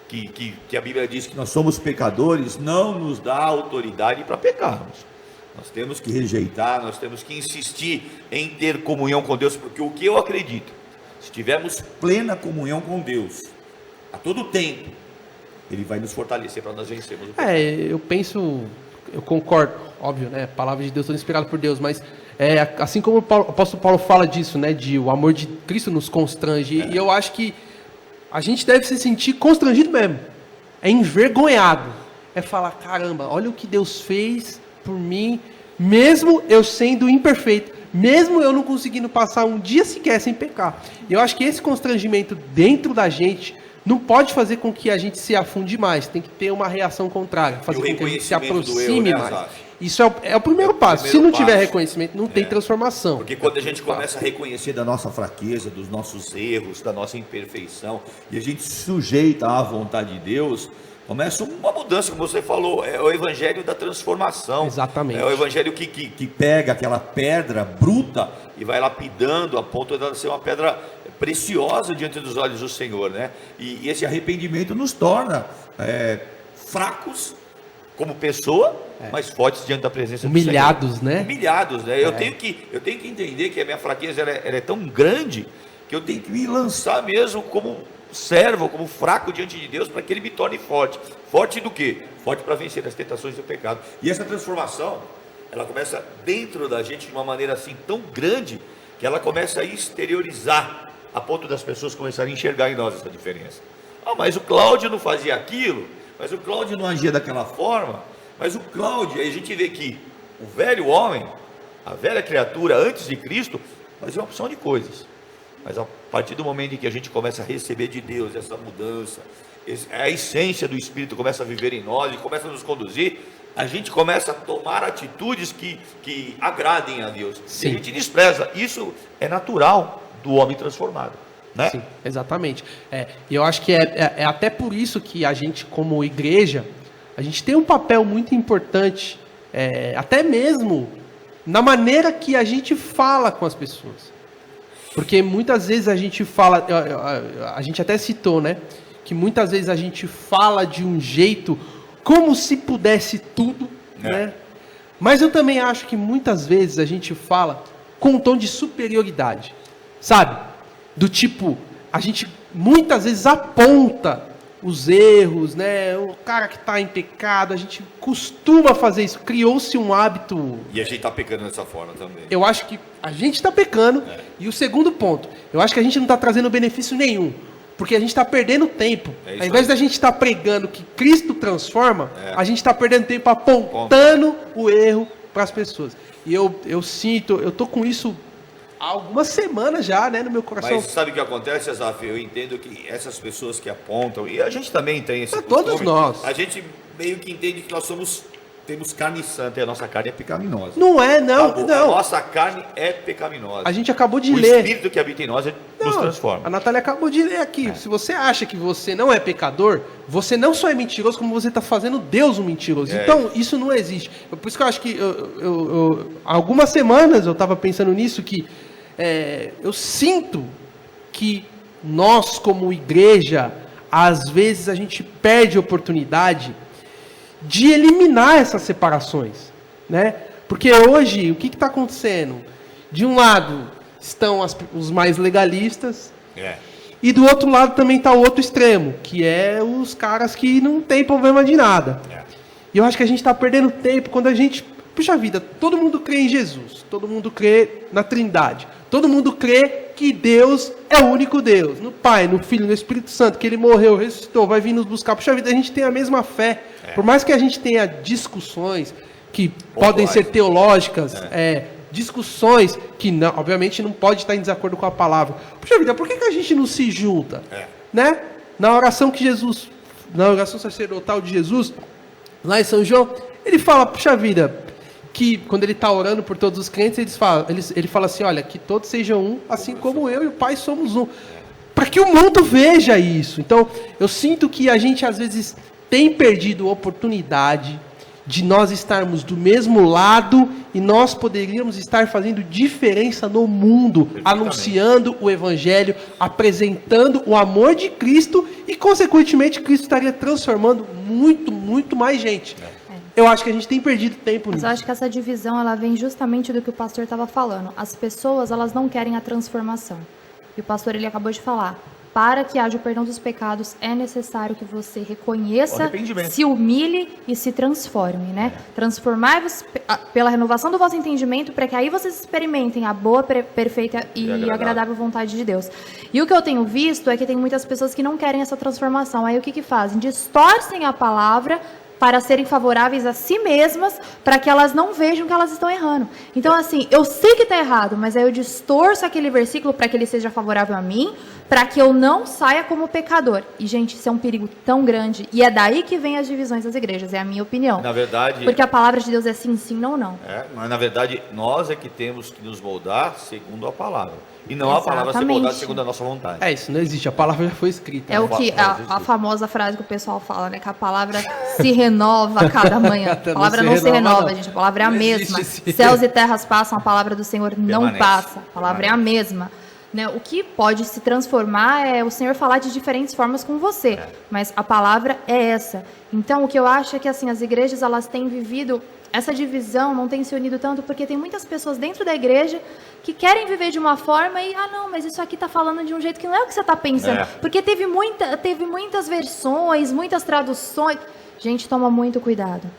que a Bíblia diz que nós somos pecadores, não nos dá autoridade para pecarmos. Nós temos que rejeitar, nós temos que insistir em ter comunhão com Deus, porque o que eu acredito, se tivermos plena comunhão com Deus, a todo tempo, Ele vai nos fortalecer para nós vencermos o pecado. Eu concordo, óbvio, né? A palavra de Deus é inspirada por Deus, mas assim como o apóstolo Paulo fala disso, né? De o amor de Cristo nos constrange, e eu acho que a gente deve se sentir constrangido mesmo, envergonhado, falar, caramba, olha o que Deus fez por mim, mesmo eu sendo imperfeito, mesmo eu não conseguindo passar um dia sequer sem pecar. E eu acho que esse constrangimento dentro da gente não pode fazer com que a gente se afunde mais, tem que ter uma reação contrária, fazer com que a gente se aproxime mais. Isso é o primeiro passo. Se não tiver reconhecimento, não tem transformação. Porque quando a gente começa a reconhecer da nossa fraqueza, dos nossos erros, da nossa imperfeição, e a gente se sujeita à vontade de Deus, começa uma mudança, como você falou, é o evangelho da transformação. Exatamente. É o evangelho que pega aquela pedra bruta e vai lapidando a ponto de ela ser uma pedra preciosa diante dos olhos do Senhor, né? E esse arrependimento nos torna fracos como pessoa, mas fortes diante da presença do Senhor. Humilhados, né? Humilhados, né? Eu tenho que entender que a minha fraqueza ela é tão grande que eu tenho que me lançar mesmo como servo, como fraco diante de Deus, para que Ele me torne forte. Forte do quê? Forte para vencer as tentações do pecado. E essa transformação, ela começa dentro da gente de uma maneira assim tão grande, que ela começa a exteriorizar, a ponto das pessoas começarem a enxergar em nós essa diferença. Mas o Cláudio não fazia aquilo, mas o Cláudio não agia daquela forma, mas o Cláudio, aí a gente vê que o velho homem, a velha criatura antes de Cristo, fazia uma opção de coisas, mas a partir do momento em que a gente começa a receber de Deus essa mudança, a essência do Espírito começa a viver em nós e começa a nos conduzir, a gente começa a tomar atitudes que agradem a Deus. Sim. E a gente despreza. Isso é natural do homem transformado, né? Sim, exatamente. E eu acho que é até por isso que a gente, como igreja, a gente tem um papel muito importante, até mesmo na maneira que a gente fala com as pessoas. Porque muitas vezes a gente fala, a gente até citou, né? Que muitas vezes a gente fala de um jeito como se pudesse tudo, né? Mas eu também acho que muitas vezes a gente fala com um tom de superioridade, sabe? Do tipo, a gente muitas vezes aponta os erros, né? O cara que está em pecado, a gente costuma fazer isso. Criou-se um hábito. E a gente está pecando dessa forma também. Eu acho que a gente está pecando. E o segundo ponto, eu acho que a gente não está trazendo benefício nenhum. Porque a gente está perdendo tempo. Ao invés da gente estar pregando que Cristo transforma, a gente está perdendo tempo apontando o erro para as pessoas. E eu sinto, eu tô com isso há algumas semanas já, né, no meu coração. Mas sabe o que acontece, Azaf? Eu entendo que essas pessoas que apontam, e a gente também tem esse costume, todos nós. A gente meio que entende que nós temos carne santa e a nossa carne é pecaminosa. Não é, não. A nossa carne é pecaminosa. A gente acabou de ler. O Espírito que habita em nós nos transforma. A Natália acabou de ler aqui. Se você acha que você não é pecador, você não só é mentiroso, como você está fazendo Deus um mentiroso. Então, isso não existe. Por isso que eu acho que há algumas semanas eu estava pensando nisso, que eu sinto que nós, como igreja, às vezes a gente perde a oportunidade de eliminar essas separações, né? Porque hoje, o que está acontecendo? De um lado estão os mais legalistas, e do outro lado também está o outro extremo, que é os caras que não tem problema de nada. E eu acho que a gente está perdendo tempo quando a gente... Puxa vida, todo mundo crê em Jesus, todo mundo crê na Trindade, todo mundo crê que Deus é o único Deus, no Pai, no Filho, no Espírito Santo, que Ele morreu, ressuscitou, vai vir nos buscar. Puxa vida, a gente tem a mesma fé. Por mais que a gente tenha discussões que podem ser teológicas, discussões que, não, obviamente, não pode estar em desacordo com a palavra. Puxa vida, por que a gente não se junta? Né? Na oração sacerdotal de Jesus, lá em São João, ele fala, puxa vida, que quando ele está orando por todos os crentes, ele fala assim, olha, que todos sejam um, assim como eu e o Pai somos um. Para que o mundo veja isso. Então, eu sinto que a gente, às vezes, tem perdido a oportunidade de nós estarmos do mesmo lado e nós poderíamos estar fazendo diferença no mundo, anunciando o Evangelho, apresentando o amor de Cristo e, consequentemente, Cristo estaria transformando muito, muito mais gente. Eu acho que a gente tem perdido tempo nisso. Mas eu acho que essa divisão, ela vem justamente do que o pastor estava falando. As pessoas, elas não querem a transformação. E o pastor, ele acabou de falar, para que haja o perdão dos pecados, é necessário que você reconheça, se humilhe e se transforme, né? Transformai-vos pela renovação do vosso entendimento, para que aí vocês experimentem a boa, perfeita e agradável vontade de Deus. E o que eu tenho visto é que tem muitas pessoas que não querem essa transformação. Aí o que fazem? Distorcem a palavra para serem favoráveis a si mesmas, para que elas não vejam que elas estão errando. Então, assim, eu sei que está errado, mas aí eu distorço aquele versículo para que ele seja favorável a mim, para que eu não saia como pecador. E, gente, isso é um perigo tão grande. E é daí que vem as divisões das igrejas, é a minha opinião. Na verdade... Porque a palavra de Deus é sim, sim, não, não. Mas, na verdade, nós é que temos que nos moldar segundo a palavra. E não a palavra ser moldada segundo a nossa vontade. Isso não existe. A palavra já foi escrita. É o que a famosa frase que o pessoal fala, né? Que a palavra se renova a cada manhã. A palavra não se renova, gente. A palavra é a mesma. Céus e terras passam, a palavra do Senhor não passa. A palavra é a mesma. Né? O que pode se transformar é o Senhor falar de diferentes formas com você. Mas a palavra é essa. Então, o que eu acho é que assim, as igrejas, elas têm vivido... Essa divisão não tem se unido tanto porque tem muitas pessoas dentro da igreja que querem viver de uma forma e, não, mas isso aqui está falando de um jeito que não é o que você está pensando. Porque teve muitas versões, muitas traduções. Gente, toma muito cuidado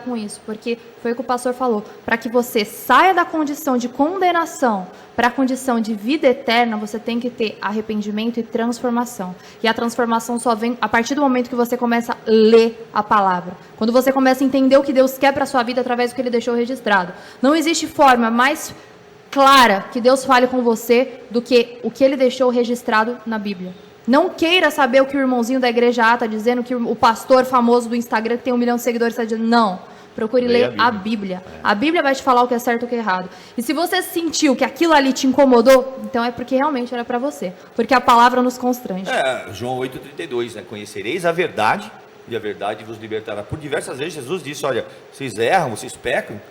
com isso, porque foi o que o pastor falou, para que você saia da condição de condenação para a condição de vida eterna, você tem que ter arrependimento e transformação. E a transformação só vem a partir do momento que você começa a ler a palavra. Quando você começa a entender o que Deus quer para a sua vida através do que Ele deixou registrado. Não existe forma mais clara que Deus fale com você do que o que Ele deixou registrado na Bíblia. Não queira saber o que o irmãozinho da igreja A está dizendo, que o pastor famoso do Instagram que tem 1 milhão de seguidores está dizendo. Não. Procure ler a Bíblia. A Bíblia vai te falar o que é certo e o que é errado. E se você sentiu que aquilo ali te incomodou, então é porque realmente era para você. Porque a palavra nos constrange. João 8,32, né? Conhecereis a verdade e a verdade vos libertará. Por diversas vezes Jesus disse, olha, vocês erram, vocês pecam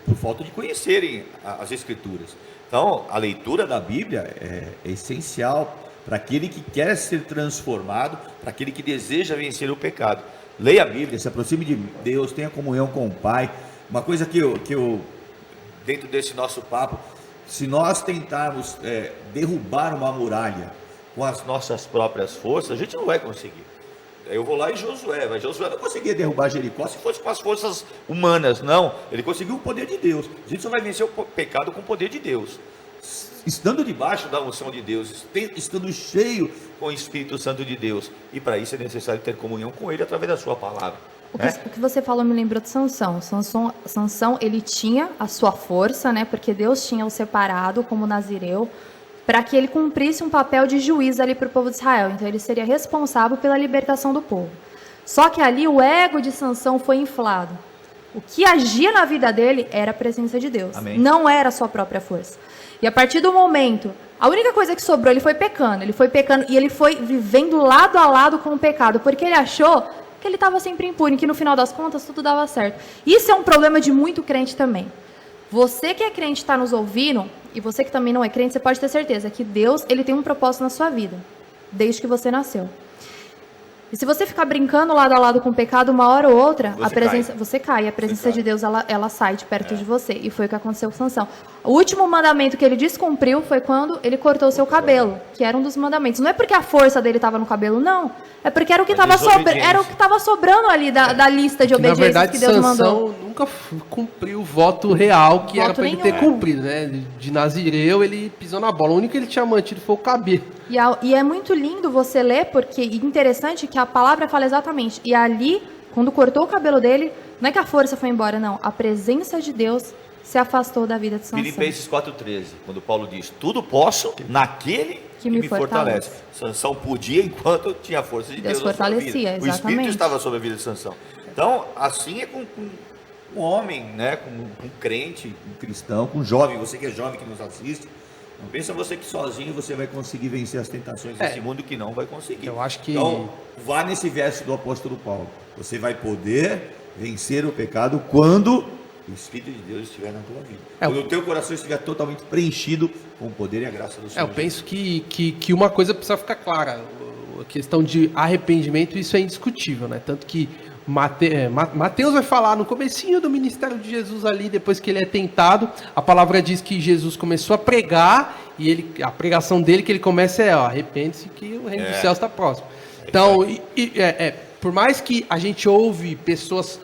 por falta de conhecerem as Escrituras. Então, a leitura da Bíblia é essencial para aquele que quer ser transformado, para aquele que deseja vencer o pecado. Leia a Bíblia, se aproxime de Deus, tenha comunhão com o Pai. Uma coisa que eu dentro desse nosso papo, se nós tentarmos derrubar uma muralha com as nossas próprias forças, a gente não vai conseguir. Eu vou lá em Josué, mas Josué não conseguia derrubar Jericó se fosse com as forças humanas, não. Ele conseguiu o poder de Deus. A gente só vai vencer o pecado com o poder de Deus, estando debaixo da unção de Deus, estando cheio com o Espírito Santo de Deus. E para isso é necessário ter comunhão com Ele através da sua palavra. O que você falou me lembrou de Sansão. Sansão, ele tinha a sua força, né? Porque Deus tinha o separado como nazireu, para que ele cumprisse um papel de juiz ali para o povo de Israel. Então ele seria responsável pela libertação do povo. Só que ali o ego de Sansão foi inflado. O que agia na vida dele era a presença de Deus. Amém. Não era a sua própria força. E a partir do momento, a única coisa que sobrou, ele foi pecando e ele foi vivendo lado a lado com o pecado, porque ele achou que ele estava sempre impune, que no final das contas tudo dava certo. Isso é um problema de muito crente também. Você que é crente está nos ouvindo, e você que também não é crente, você pode ter certeza que Deus, ele tem um propósito na sua vida, desde que você nasceu. E se você ficar brincando lado a lado com o pecado, uma hora ou outra, você cai. A presença de Deus, ela sai de perto de você. E foi o que aconteceu com Sansão. O último mandamento que ele descumpriu foi quando ele cortou o seu cabelo, que era um dos mandamentos. Não é porque a força dele estava no cabelo, não. É porque era o que estava sobrando ali da lista de obediências na verdade, que Deus mandou. Sansão nunca cumpriu o voto real que era para ele ter cumprido, né? De nazireu, ele pisou na bola. O único que ele tinha mantido foi o cabelo. E é muito lindo você ler, porque é interessante que a palavra fala exatamente. E ali, quando cortou o cabelo dele, não é que a força foi embora, não. A presença de Deus se afastou da vida de Sansão. Filipenses 4,13, quando Paulo diz, tudo posso naquele que me fortalece. Sansão podia enquanto tinha a força de Deus fortalecia, na sua vida. O Espírito estava sobre a vida de Sansão. Então, assim é com um homem, né? com um crente, um cristão, com um jovem, você que é jovem que nos assiste. Não pensa você que sozinho você vai conseguir vencer as tentações desse mundo, que não vai conseguir. Eu acho que... Então, vá nesse verso do apóstolo Paulo. Você vai poder vencer o pecado quando o Espírito de Deus estiver na tua vida. Quando o teu coração estiver totalmente preenchido com o poder e a graça do Senhor. Eu penso que uma coisa precisa ficar clara. A questão de arrependimento, isso é indiscutível, né? Tanto que Mateus vai falar no comecinho do ministério de Jesus ali, depois que ele é tentado, a palavra diz que Jesus começou a pregar, e a pregação dele que ele começa arrepende-se que o reino dos céus está próximo. Então, por mais que a gente ouve pessoas,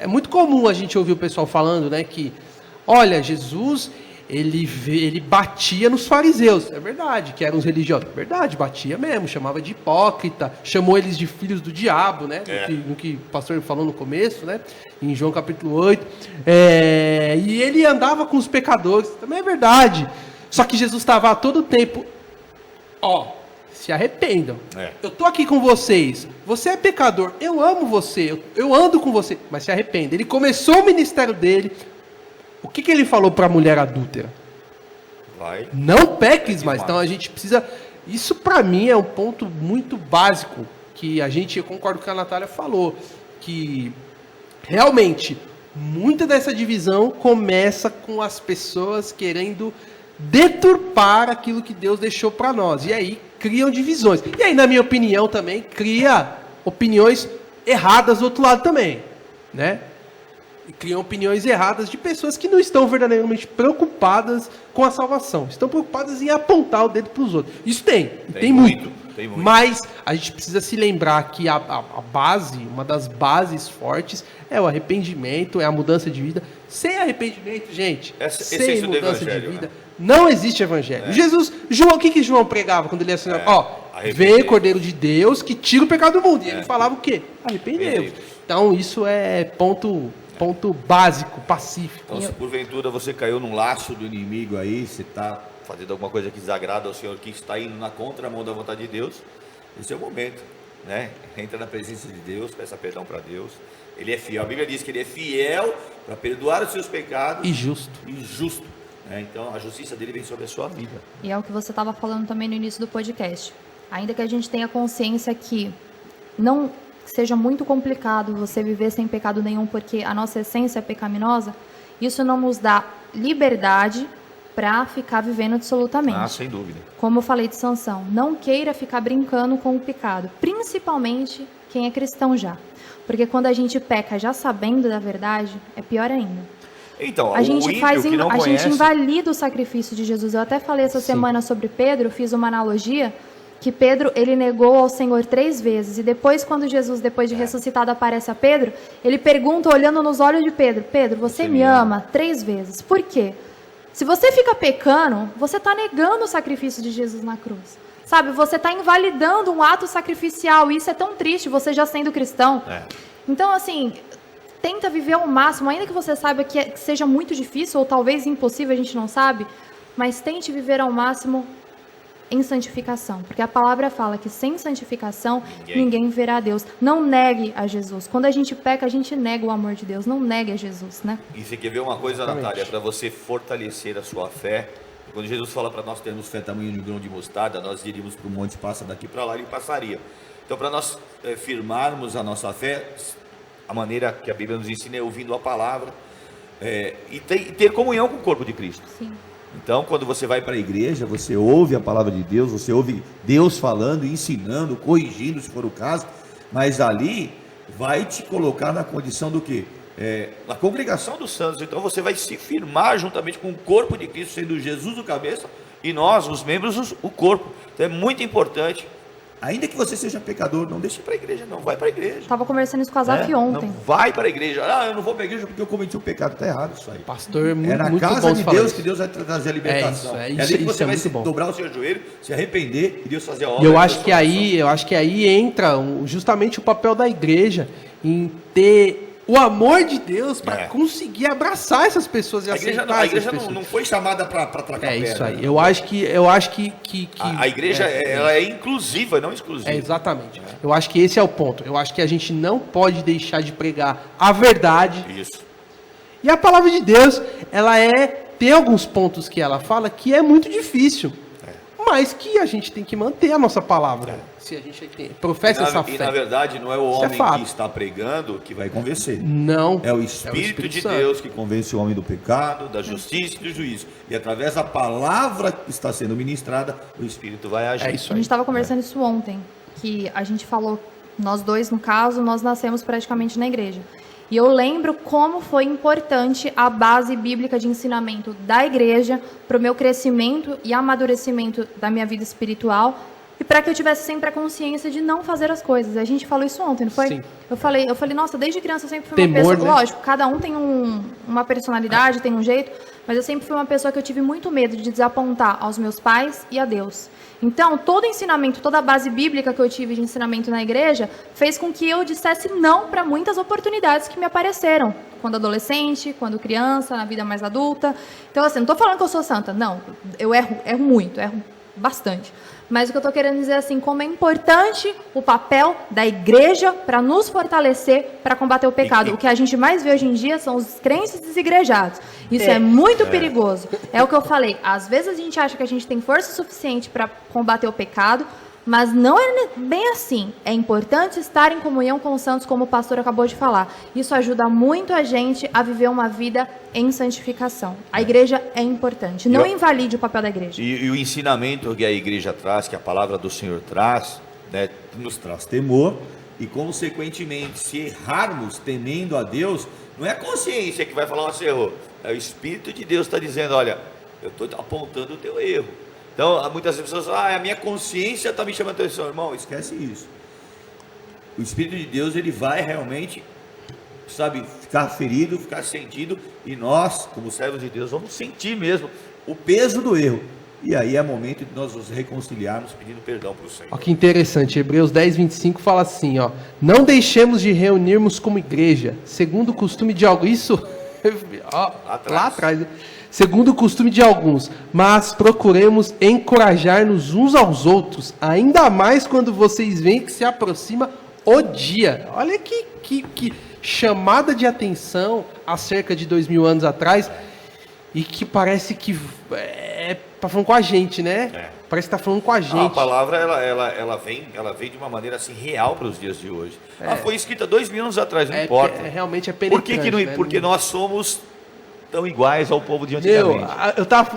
é muito comum a gente ouvir o pessoal falando, né, que, olha, Jesus, ele batia nos fariseus, é verdade, que eram os religiosos, é verdade, batia mesmo, chamava de hipócrita, chamou eles de filhos do diabo, né, no que o pastor falou no começo, né, em João capítulo 8, e ele andava com os pecadores, também é verdade, só que Jesus estava a todo tempo, se arrependam, eu tô aqui com vocês, você é pecador, eu amo você, eu ando com você, mas se arrependa. Ele começou o ministério dele. O que ele falou para a mulher adúltera? Não peques mais. Então a gente precisa... Isso para mim é um ponto muito básico que eu concordo com o que a Natália falou, que realmente muita dessa divisão começa com as pessoas querendo deturpar aquilo que Deus deixou para nós. E aí criam divisões. E aí, na minha opinião, também cria opiniões erradas do outro lado também, né? E criam opiniões erradas de pessoas que não estão verdadeiramente preocupadas com a salvação. Estão preocupadas em apontar o dedo para os outros. Isso tem muito. Mas a gente precisa se lembrar que a base, uma das bases fortes, é o arrependimento, é a mudança de vida. Sem arrependimento, gente, sem mudança de vida, não existe evangelho. João, o que João pregava quando ele assinava? Vem, Cordeiro de Deus, que tira o pecado do mundo. E ele falava o quê? Arrependeu. Então, isso é ponto básico, pacífico. Então, se porventura você caiu num laço do inimigo aí, você está fazendo alguma coisa que desagrada ao Senhor, que está indo na contramão da vontade de Deus, esse é o momento, né? Entra na presença de Deus, peça perdão para Deus. Ele é fiel. A Bíblia diz que ele é fiel para perdoar os seus pecados. E justo. Né? Então a justiça dele vem sobre a sua vida. E é o que você estava falando também no início do podcast. Ainda que a gente tenha consciência que não seja muito complicado você viver sem pecado nenhum, porque a nossa essência é pecaminosa, isso não nos dá liberdade para ficar vivendo absolutamente. Sem dúvida. Como eu falei de Sansão, não queira ficar brincando com o pecado, principalmente quem é cristão já. Porque quando a gente peca já sabendo da verdade, é pior ainda. Então, a gente gente invalida o sacrifício de Jesus. Eu até falei essa semana sobre Pedro, fiz uma analogia, que Pedro, ele negou ao Senhor 3 vezes, e depois, quando Jesus, depois de ressuscitado, aparece a Pedro, ele pergunta, olhando nos olhos de Pedro, Pedro, você me ama 3 vezes, por quê? Se você fica pecando, você está negando o sacrifício de Jesus na cruz, sabe? Você está invalidando um ato sacrificial, e isso é tão triste, você já sendo cristão. Então, assim, tenta viver ao máximo, ainda que você saiba que seja muito difícil, ou talvez impossível, a gente não sabe, mas tente viver ao máximo em santificação, porque a palavra fala que sem santificação ninguém verá a Deus. Não negue a Jesus. Quando a gente peca, a gente nega o amor de Deus. Não negue a Jesus, né? E você quer ver uma coisa, Natália, para você fortalecer a sua fé. Quando Jesus fala para nós termos fé tamanho de um grão de mostarda, nós iríamos para o monte, passa daqui para lá, ele passaria. Então, para nós firmarmos a nossa fé, a maneira que a Bíblia nos ensina é ouvindo a palavra e ter comunhão com o corpo de Cristo. Sim. Então, quando você vai para a igreja, você ouve a palavra de Deus, você ouve Deus falando, ensinando, corrigindo, se for o caso, mas ali vai te colocar na condição do quê? Na congregação dos santos. Então, você vai se firmar juntamente com o corpo de Cristo, sendo Jesus o cabeça e nós, os membros, o corpo. Então, é muito importante. Ainda que você seja pecador, não deixe para a igreja, não. Vai para a igreja. Estava conversando isso com a Zaf ontem. Não vai para a igreja. Eu não vou para a igreja porque eu cometi um pecado. Está errado isso aí. Pastor, muito, na muito casa bom de Deus que Deus vai trazer a libertação. Isso, ali que você vai muito bom. dobrar o seu joelho, se arrepender e Deus fazer a obra. E eu acho que aí entra justamente o papel da igreja em ter o amor de Deus para conseguir abraçar essas pessoas e aceitar a igreja essas pessoas. não foi chamada para tracar pedra. Isso aí. Eu acho que a igreja ela é inclusiva, não exclusiva. Exatamente. Eu acho que esse é o ponto. Eu acho que a gente não pode deixar de pregar a verdade. Isso. E a palavra de Deus, ela tem alguns pontos que ela fala que é muito difícil. Mas que a gente tem que manter a nossa palavra. Se a gente professa essa fé. E na verdade não é o homem que está pregando que vai convencer. Não. É o Espírito de Deus que convence o homem do pecado, da justiça e do juízo. E através da palavra que está sendo ministrada, o Espírito vai agir. É isso aí. A gente estava conversando isso ontem, que a gente falou, nós dois no caso, nós nascemos praticamente na igreja. E eu lembro como foi importante a base bíblica de ensinamento da igreja para o meu crescimento e amadurecimento da minha vida espiritual e para que eu tivesse sempre a consciência de não fazer as coisas. A gente falou isso ontem, não foi? Sim. Eu falei, nossa, desde criança eu sempre fui uma pessoa... né? Lógico, cada um tem uma personalidade, tem um jeito, mas eu sempre fui uma pessoa que eu tive muito medo de desapontar aos meus pais e a Deus. Então, todo ensinamento, toda a base bíblica que eu tive de ensinamento na igreja fez com que eu dissesse não para muitas oportunidades que me apareceram. Quando adolescente, quando criança, na vida mais adulta. Então, assim, não estou falando que eu sou santa. Não, eu erro muito, erro bastante. Mas o que eu estou querendo dizer, assim, como é importante o papel da igreja para nos fortalecer, para combater o pecado. O que a gente mais vê hoje em dia são os crentes desigrejados. Isso é muito perigoso. É o que eu falei. Às vezes a gente acha que a gente tem força suficiente para combater o pecado, mas não é bem assim. É importante estar em comunhão com os santos, como o pastor acabou de falar. Isso ajuda muito a gente a viver uma vida em santificação. A igreja é importante. Não invalide o papel da igreja. E o ensinamento que a igreja traz, que a palavra do Senhor traz, né, nos traz temor. E, consequentemente, se errarmos temendo a Deus, não é a consciência que vai falar, você errou. É o Espírito de Deus que está dizendo, olha, eu estou apontando o teu erro. Então, muitas pessoas falam, a minha consciência está me chamando a atenção. Irmão, esquece isso. O Espírito de Deus, ele vai realmente, sabe, ficar ferido, ficar sentido, e nós, como servos de Deus, vamos sentir mesmo o peso do erro. E aí é momento de nós nos reconciliarmos pedindo perdão para o Senhor. Olha que interessante, Hebreus 10:25 fala assim, ó, não deixemos de reunirmos como igreja, segundo o costume de algo. Isso Ó, lá atrás. Segundo o costume de alguns, mas procuremos encorajar-nos uns aos outros, ainda mais quando vocês veem que se aproxima o dia. Olha que chamada de atenção há cerca de 2000 anos atrás, e que parece que tá falando com a gente, né? Parece que tá falando com a gente. A palavra, ela vem de uma maneira assim, real para os dias de hoje. Ela foi escrita 2000 anos atrás, não importa. Realmente é penetrante. Por que Porque nós somos tão iguais ao povo de antigamente.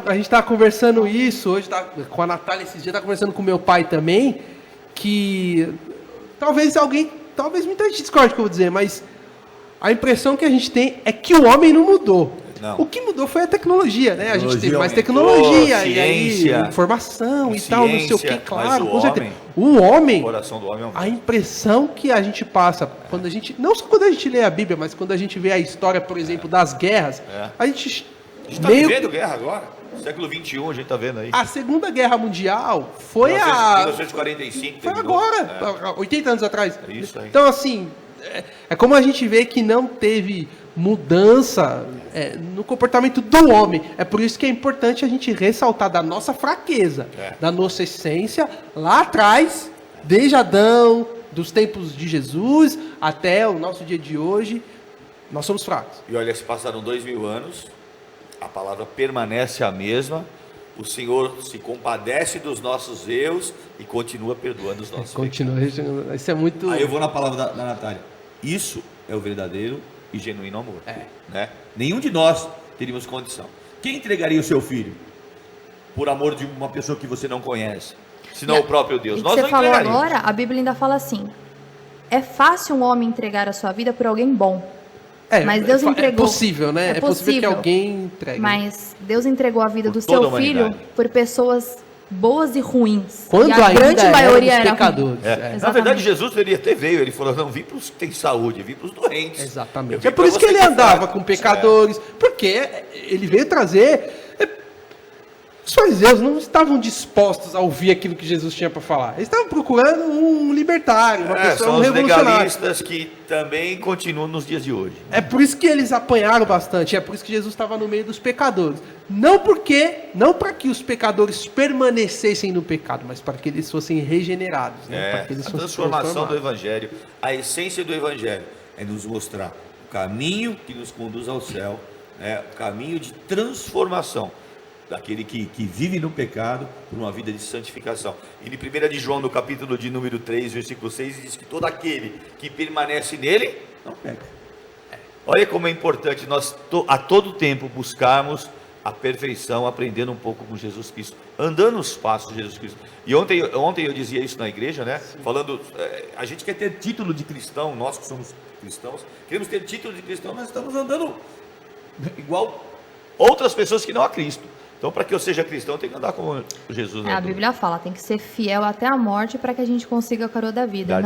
A gente tava conversando isso, hoje com a Natália, esses dias, tava conversando com meu pai também, que talvez muita gente discorde do que eu vou dizer, mas a impressão que a gente tem é que o homem não mudou. Não. O que mudou foi a tecnologia, né? A gente teve mais aumentou, tecnologia, ciência, e aí, informação e tal, não sei o que, claro, com certeza. O coração do homem é um... A impressão que a gente passa, quando a gente, não só quando a gente lê a Bíblia, mas quando a gente vê a história, por exemplo, das guerras, a gente está vivendo guerra agora. Século XXI, a gente está vendo aí. A Segunda Guerra Mundial foi 1945. Foi agora, 80 anos atrás. É isso aí. Então, assim, é como a gente vê que não teve mudança no comportamento do homem. É por isso que é importante a gente ressaltar da nossa fraqueza, da nossa essência, lá atrás, desde Adão, dos tempos de Jesus, até o nosso dia de hoje, nós somos fracos. E olha, se passaram 2000 anos, a palavra permanece a mesma, o Senhor se compadece dos nossos erros e continua perdoando os nossos erros. Isso é muito... Aí eu vou na palavra da Natália. Isso é o verdadeiro e genuíno amor. Né? Nenhum de nós teríamos condição. Quem entregaria o seu filho por amor de uma pessoa que você não conhece? Senão o próprio Deus. Nós você não falou agora, a Bíblia ainda fala assim: é fácil um homem entregar a sua vida por alguém bom. Mas Deus entregou. É possível, né? É possível que alguém entregue. Mas Deus entregou a vida do seu filho por pessoas boas e ruins. Quando e a grande maioria era pecadores. Na verdade, Jesus ele até veio, ele falou: não, vim para os que têm saúde, vim para os doentes. Exatamente. É por isso que ele andava com pecadores, porque ele veio trazer. Os fariseus não estavam dispostos a ouvir aquilo que Jesus tinha para falar. Eles estavam procurando um libertário, uma pessoa, um revolucionário. São os legalistas que também continuam nos dias de hoje. É por isso que eles apanharam bastante. É por isso que Jesus estava no meio dos pecadores. Não para que os pecadores permanecessem no pecado, mas para que eles fossem regenerados. Né? Para que eles a transformação do Evangelho, a essência do Evangelho é nos mostrar o caminho que nos conduz ao céu, o caminho de transformação daquele que vive no pecado por uma vida de santificação. E em 1 de João, no capítulo de número 3, versículo 6, diz que todo aquele que permanece nele, não peca. Olha como é importante nós a todo tempo buscarmos a perfeição, aprendendo um pouco com Jesus Cristo, andando os passos de Jesus Cristo. E ontem eu dizia isso na igreja, né? Falando, a gente quer ter título de cristão, nós que somos cristãos, queremos ter título de cristão, nós estamos andando igual outras pessoas que não há Cristo. Então, para que eu seja cristão, eu tenho que andar como Jesus. A Bíblia fala, tem que ser fiel até a morte para que a gente consiga a coroa da vida.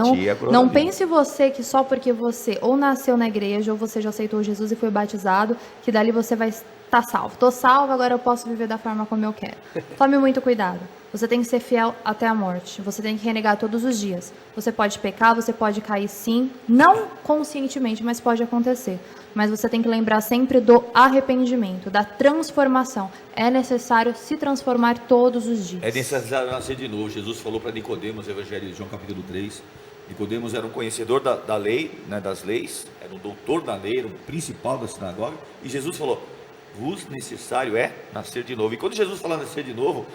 Não pense você que só porque você ou nasceu na igreja ou você já aceitou Jesus e foi batizado, que dali você vai estar salvo. Estou salvo, agora eu posso viver da forma como eu quero. Tome muito cuidado. Você tem que ser fiel até a morte. Você tem que renegar todos os dias. Você pode pecar, você pode cair sim, não conscientemente, mas pode acontecer. Mas você tem que lembrar sempre do arrependimento, da transformação. É necessário se transformar todos os dias. É necessário nascer de novo. Jesus falou para Nicodemos, Evangelho de João capítulo 3. Nicodemos era um conhecedor da lei, né, das leis, era um doutor da lei, era o principal da sinagoga. E Jesus falou: vos necessário é nascer de novo. E quando Jesus fala nascer de novo,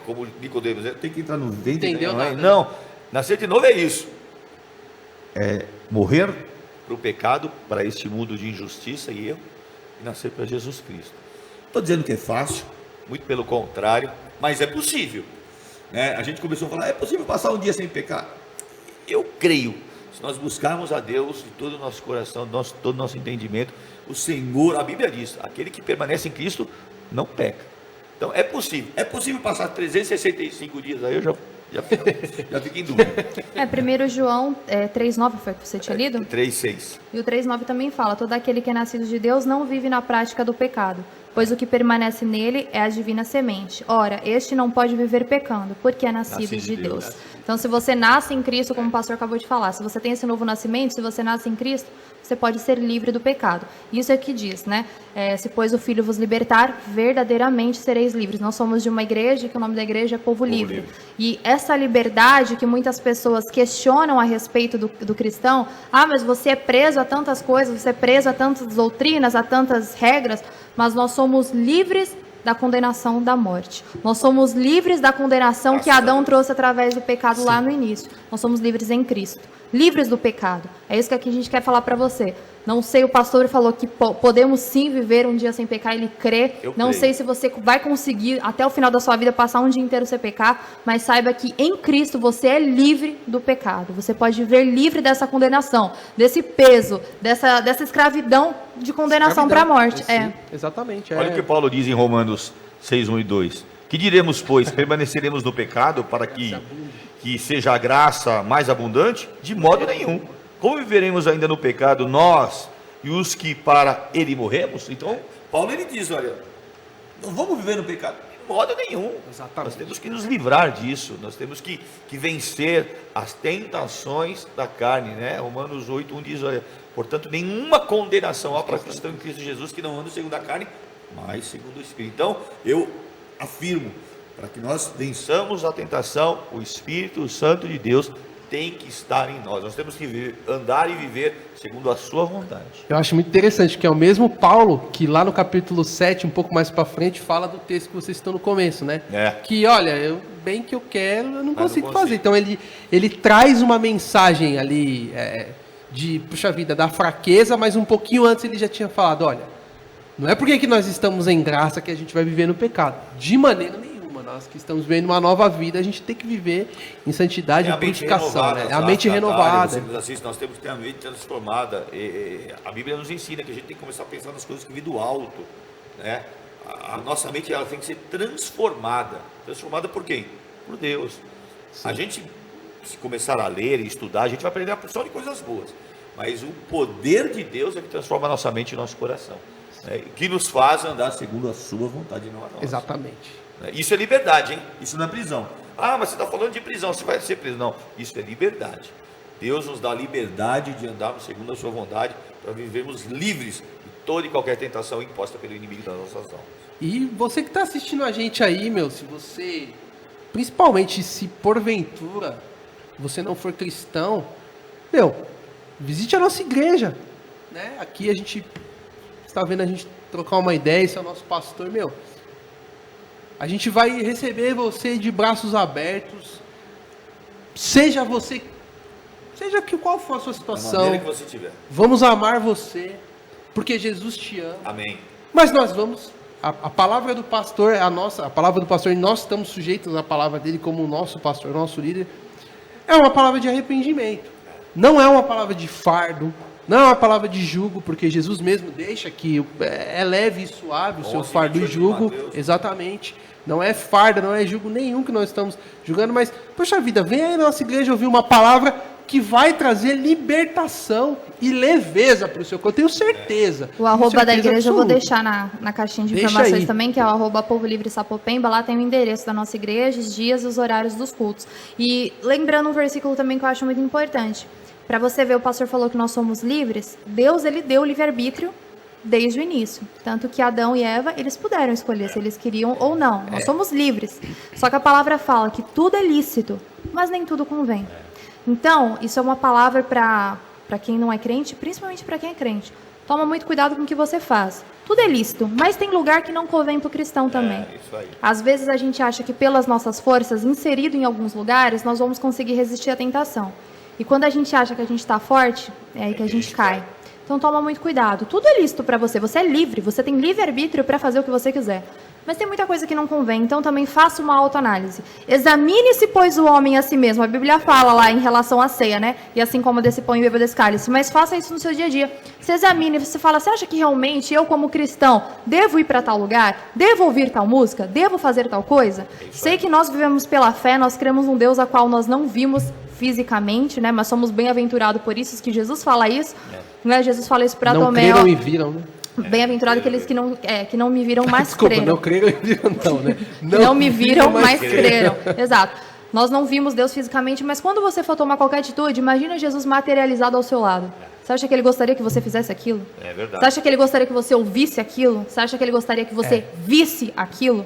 como Nicodemos, tem que entrar no ventre. Entendeu? Não, nascer de novo é isso. É morrer para o pecado, para este mundo de injustiça e erro, e nascer para Jesus Cristo. Estou dizendo que é fácil, muito pelo contrário, mas é possível. Né? A gente começou a falar: é possível passar um dia sem pecar? Eu creio, se nós buscarmos a Deus de todo o nosso coração, todo o nosso entendimento, o Senhor, a Bíblia diz, aquele que permanece em Cristo não peca. Então é possível passar 365 dias, aí eu já fico em dúvida. 1 João 3,9 foi que você tinha lido? 3,6. E o 3,9 também fala: todo aquele que é nascido de Deus não vive na prática do pecado, pois o que permanece nele é a divina semente. Ora, este não pode viver pecando, porque é nascido de Deus. Então, se você nasce em Cristo, como o pastor acabou de falar, se você tem esse novo nascimento, se você nasce em Cristo, você pode ser livre do pecado. Isso é o que diz, né? Se pois o Filho vos libertar, verdadeiramente sereis livres. Nós somos de uma igreja, que o nome da igreja é Povo Livre. E essa liberdade que muitas pessoas questionam a respeito do cristão, mas você é preso a tantas coisas, você é preso a tantas doutrinas, a tantas regras, mas nós somos livres da condenação da morte. Nós somos livres da condenação que Adão trouxe através do pecado lá no início. Nós somos livres em Cristo. Livres do pecado. É isso que aqui a gente quer falar para você. Não sei, o pastor falou que podemos sim viver um dia sem pecar, ele crê. Não sei se você vai conseguir até o final da sua vida passar um dia inteiro sem pecar, mas saiba que em Cristo você é livre do pecado. Você pode viver livre dessa condenação, desse peso, dessa escravidão de condenação para a morte. Exatamente. Olha o que Paulo diz em Romanos 6, 1 e 2. Que diremos, pois? Permaneceremos no pecado para que seja a graça mais abundante? De modo nenhum. Como viveremos ainda no pecado, nós e os que para ele morremos? Então, Paulo ele diz, olha, não vamos viver no pecado de modo nenhum. Exatamente. Nós temos que nos livrar disso, nós temos que vencer as tentações da carne, né? Romanos 8, 1 diz, olha, portanto, nenhuma condenação há para cristão em Cristo Jesus que não anda segundo a carne, mas segundo o Espírito. Então, eu afirmo, para que nós vençamos a tentação, o Espírito Santo de Deus tem que estar em nós. Nós temos que andar e viver segundo a sua vontade. Eu acho muito interessante que é o mesmo Paulo que lá no capítulo 7, um pouco mais para frente, fala do texto que vocês estão no começo, né? Que, olha, bem que eu quero, eu não consigo fazer. Então ele traz uma mensagem ali puxa vida, da fraqueza, mas um pouquinho antes ele já tinha falado, olha, não é porque que nós estamos em graça que a gente vai viver no pecado. De maneira nenhuma. Nós que estamos vivendo uma nova vida, a gente tem que viver em santidade e purificação, né? A mente renovada. Nós temos que ter a mente transformada. A Bíblia nos ensina que a gente tem que começar a pensar nas coisas que vêm do alto, né? A nossa mente ela tem que ser transformada. Transformada por quem? Por Deus. Sim. A gente, se começar a ler e estudar, a gente vai aprender a porção de coisas boas. Mas o poder de Deus é que transforma a nossa mente e nosso coração. Que nos faz andar segundo a sua vontade e não a nossa. Exatamente. Isso é liberdade, hein? Isso não é prisão. Mas você está falando de prisão, você vai ser preso. Não, isso é liberdade. Deus nos dá liberdade de andarmos segundo a sua vontade, para vivermos livres de toda e qualquer tentação imposta pelo inimigo das nossas almas. E você que está assistindo a gente aí, se você, principalmente se porventura você não for cristão, visite a nossa igreja, né? Aqui a gente está vendo a gente trocar uma ideia, esse é o nosso pastor, a gente vai receber você de braços abertos, seja qual for a sua situação, da maneira que você tiver. Vamos amar você, porque Jesus te ama. Amém. Mas nós vamos, a palavra do pastor é a palavra do pastor, e nós estamos sujeitos à palavra dele como o nosso pastor, nosso líder, é uma palavra de arrependimento, não é uma palavra de fardo, não é uma palavra de jugo, porque Jesus mesmo deixa que é leve e suave o seu fardo e jugo, exatamente. Não é farda, não é jugo nenhum que nós estamos julgando, mas, poxa vida, vem aí na nossa igreja ouvir uma palavra que vai trazer libertação e leveza para o seu corpo, eu tenho certeza. O arroba da igreja absoluta. Eu vou deixar na caixinha de informações também, que é o arroba Povo Livre Sapopemba, lá tem o endereço da nossa igreja, os dias e os horários dos cultos. E lembrando um versículo também que eu acho muito importante, para você ver, o pastor falou que nós somos livres, Deus ele deu o livre-arbítrio desde o início. Tanto que Adão e Eva, eles puderam escolher se eles queriam ou não. Nós somos livres. Só que a palavra fala que tudo é lícito, mas nem tudo convém. Então, isso é uma palavra para quem não é crente, principalmente para quem é crente. Toma muito cuidado com o que você faz. Tudo é lícito, mas tem lugar que não convém para o cristão também. Isso aí. Às vezes a gente acha que pelas nossas forças, inserido em alguns lugares, nós vamos conseguir resistir à tentação. E quando a gente acha que a gente está forte, é aí que a gente cai. Então toma muito cuidado. Tudo é lícito para você. Você é livre. Você tem livre-arbítrio para fazer o que você quiser. Mas tem muita coisa que não convém. Então também faça uma autoanálise. Examine-se, pois, o homem a si mesmo. A Bíblia fala lá em relação à ceia, né? E assim como desse pão e beba desse cálice. Mas faça isso no seu dia a dia. Se examine. Você fala, você acha que realmente eu, como cristão, devo ir para tal lugar? Devo ouvir tal música? Devo fazer tal coisa? Sei que nós vivemos pela fé. Nós cremos um Deus a qual nós não vimos fisicamente, né? Mas somos bem-aventurados por isso, que Jesus fala isso, né? Jesus fala isso para Tomé. Não creram e viram, né? Bem-aventurado aqueles que não me viram, mas Desculpa, creram. não creram e viram não, né? Não me viram, mas creram. Exato. Nós não vimos Deus fisicamente, mas quando você for tomar qualquer atitude, imagina Jesus materializado ao seu lado. Você acha que ele gostaria que você fizesse aquilo? É verdade. Você acha que ele gostaria que você ouvisse aquilo? Você acha que ele gostaria que você visse aquilo?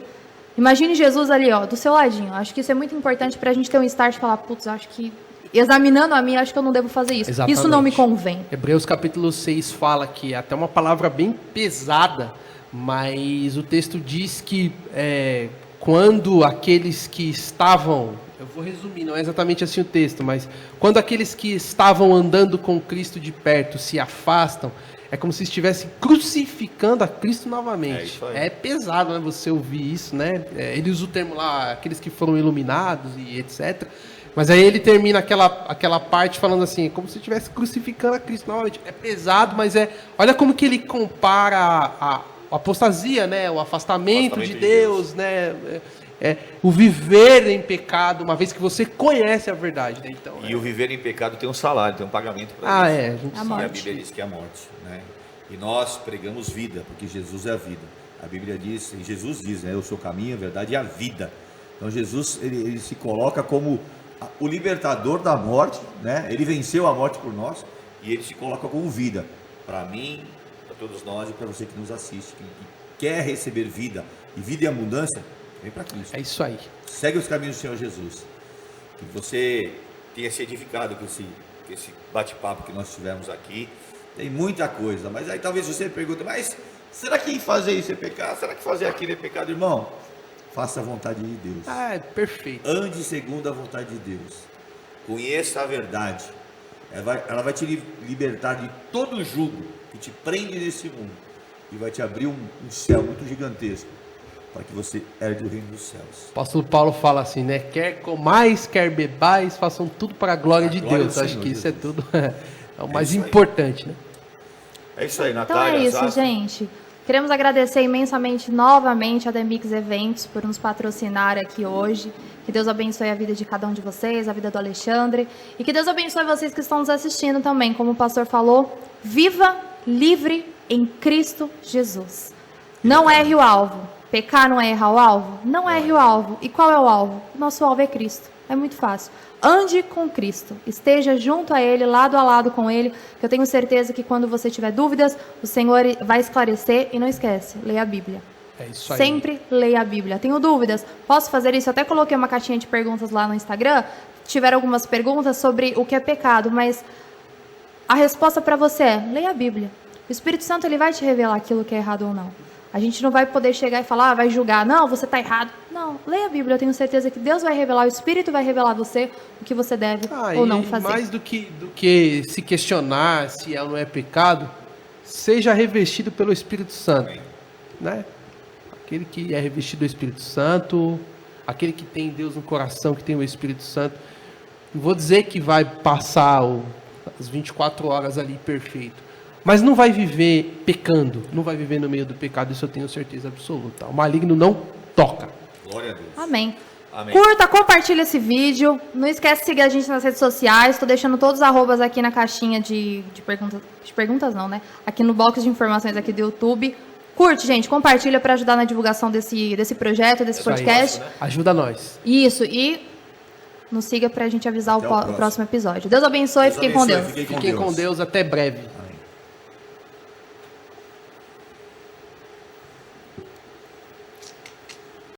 Imagine Jesus ali, ó, do seu ladinho. Acho que isso é muito importante pra gente ter um start e falar, putz, acho que, examinando a mim, acho que eu não devo fazer isso. Exatamente. Isso não me convém. Hebreus capítulo 6 fala que é até uma palavra bem pesada, mas o texto diz que quando aqueles que estavam, eu vou resumir, não é exatamente assim o texto, mas quando aqueles que estavam andando com Cristo de perto se afastam, é como se estivessem crucificando a Cristo novamente. É isso aí. É pesado, né, você ouvir isso, né? Ele usa o termo lá, aqueles que foram iluminados e etc. Mas aí ele termina aquela parte falando assim, como se estivesse crucificando a Cristo novamente. É pesado, mas olha como que ele compara a apostasia, né? O afastamento de Deus, né? O viver em pecado, uma vez que você conhece a verdade, né? Então, E o viver em pecado tem um salário, tem um pagamento para isso. a gente A E morte. a Bíblia diz que é a morte, né? E nós pregamos vida, porque Jesus é a vida. A Bíblia diz, e Jesus diz, né? Eu sou o caminho, a verdade e a vida. Então Jesus, ele se coloca como o libertador da morte, né? Ele venceu a morte por nós e ele se coloca como vida. Para mim, para todos nós e para você que nos assiste, que quer receber vida e vida em abundância, vem para Cristo. É isso aí. Segue os caminhos do Senhor Jesus. Que você tenha se edificado com esse bate-papo que nós tivemos aqui. Tem muita coisa, mas aí talvez você pergunte, mas será que fazer isso é pecado? Será que fazer aquilo é pecado, irmão? Faça a vontade de Deus. Perfeito. Ande segundo a vontade de Deus. Conheça a verdade. Ela vai te libertar de todo jugo que te prende nesse mundo. E vai te abrir um céu muito gigantesco para que você herde o reino dos céus. O apóstolo Paulo fala assim, né? Quer comais, quer bebais, façam tudo para a glória de glória Deus. do Acho Senhor que isso Jesus. é tudo o mais isso aí. importante, né? É isso aí, Então Natália. é isso, Zaf. gente. Queremos agradecer imensamente novamente a Demix Eventos por nos patrocinar aqui hoje. Que Deus abençoe a vida de cada um de vocês, a vida do Alexandre. E que Deus abençoe vocês que estão nos assistindo também. Como o pastor falou, viva livre em Cristo Jesus. Não erre o alvo. Pecar não é errar o alvo? Não erre o alvo. E qual é o alvo? Nosso alvo é Cristo. É muito fácil. Ande com Cristo. Esteja junto a Ele, lado a lado com Ele. Que eu tenho certeza que quando você tiver dúvidas, o Senhor vai esclarecer. E não esquece, leia a Bíblia. É isso aí. Sempre leia a Bíblia. Tenho dúvidas? Posso fazer isso? Eu até coloquei uma caixinha de perguntas lá no Instagram. Tiveram algumas perguntas sobre o que é pecado, mas a resposta para você é: leia a Bíblia. O Espírito Santo ele vai te revelar aquilo que é errado ou não. A gente não vai poder chegar e falar, vai julgar, não, você está errado. Não, leia a Bíblia. Eu tenho certeza que Deus vai revelar, o Espírito vai revelar a você o que você deve ou não fazer. Mais do que se questionar se é ou não é pecado, seja revestido pelo Espírito Santo, né? Aquele que é revestido do Espírito Santo, aquele que tem Deus no coração, que tem o Espírito Santo. Não vou dizer que vai passar as 24 horas ali perfeito, mas não vai viver pecando, não vai viver no meio do pecado, isso eu tenho certeza absoluta. O maligno não toca. Glória a Deus. Amém. Amém. Curta, compartilha esse vídeo. Não esquece de seguir a gente nas redes sociais. Estou deixando todos os arrobas aqui na caixinha de perguntas. De perguntas não, né? Aqui no box de informações aqui do YouTube. Curte, gente. Compartilha para ajudar na divulgação desse projeto, desse podcast. Ajuda nós. Isso. E nos siga para a gente avisar Até o próximo episódio. Deus abençoe. Deus Fiquem com abençoe, Deus. fiquem Fiquem com Deus, até breve.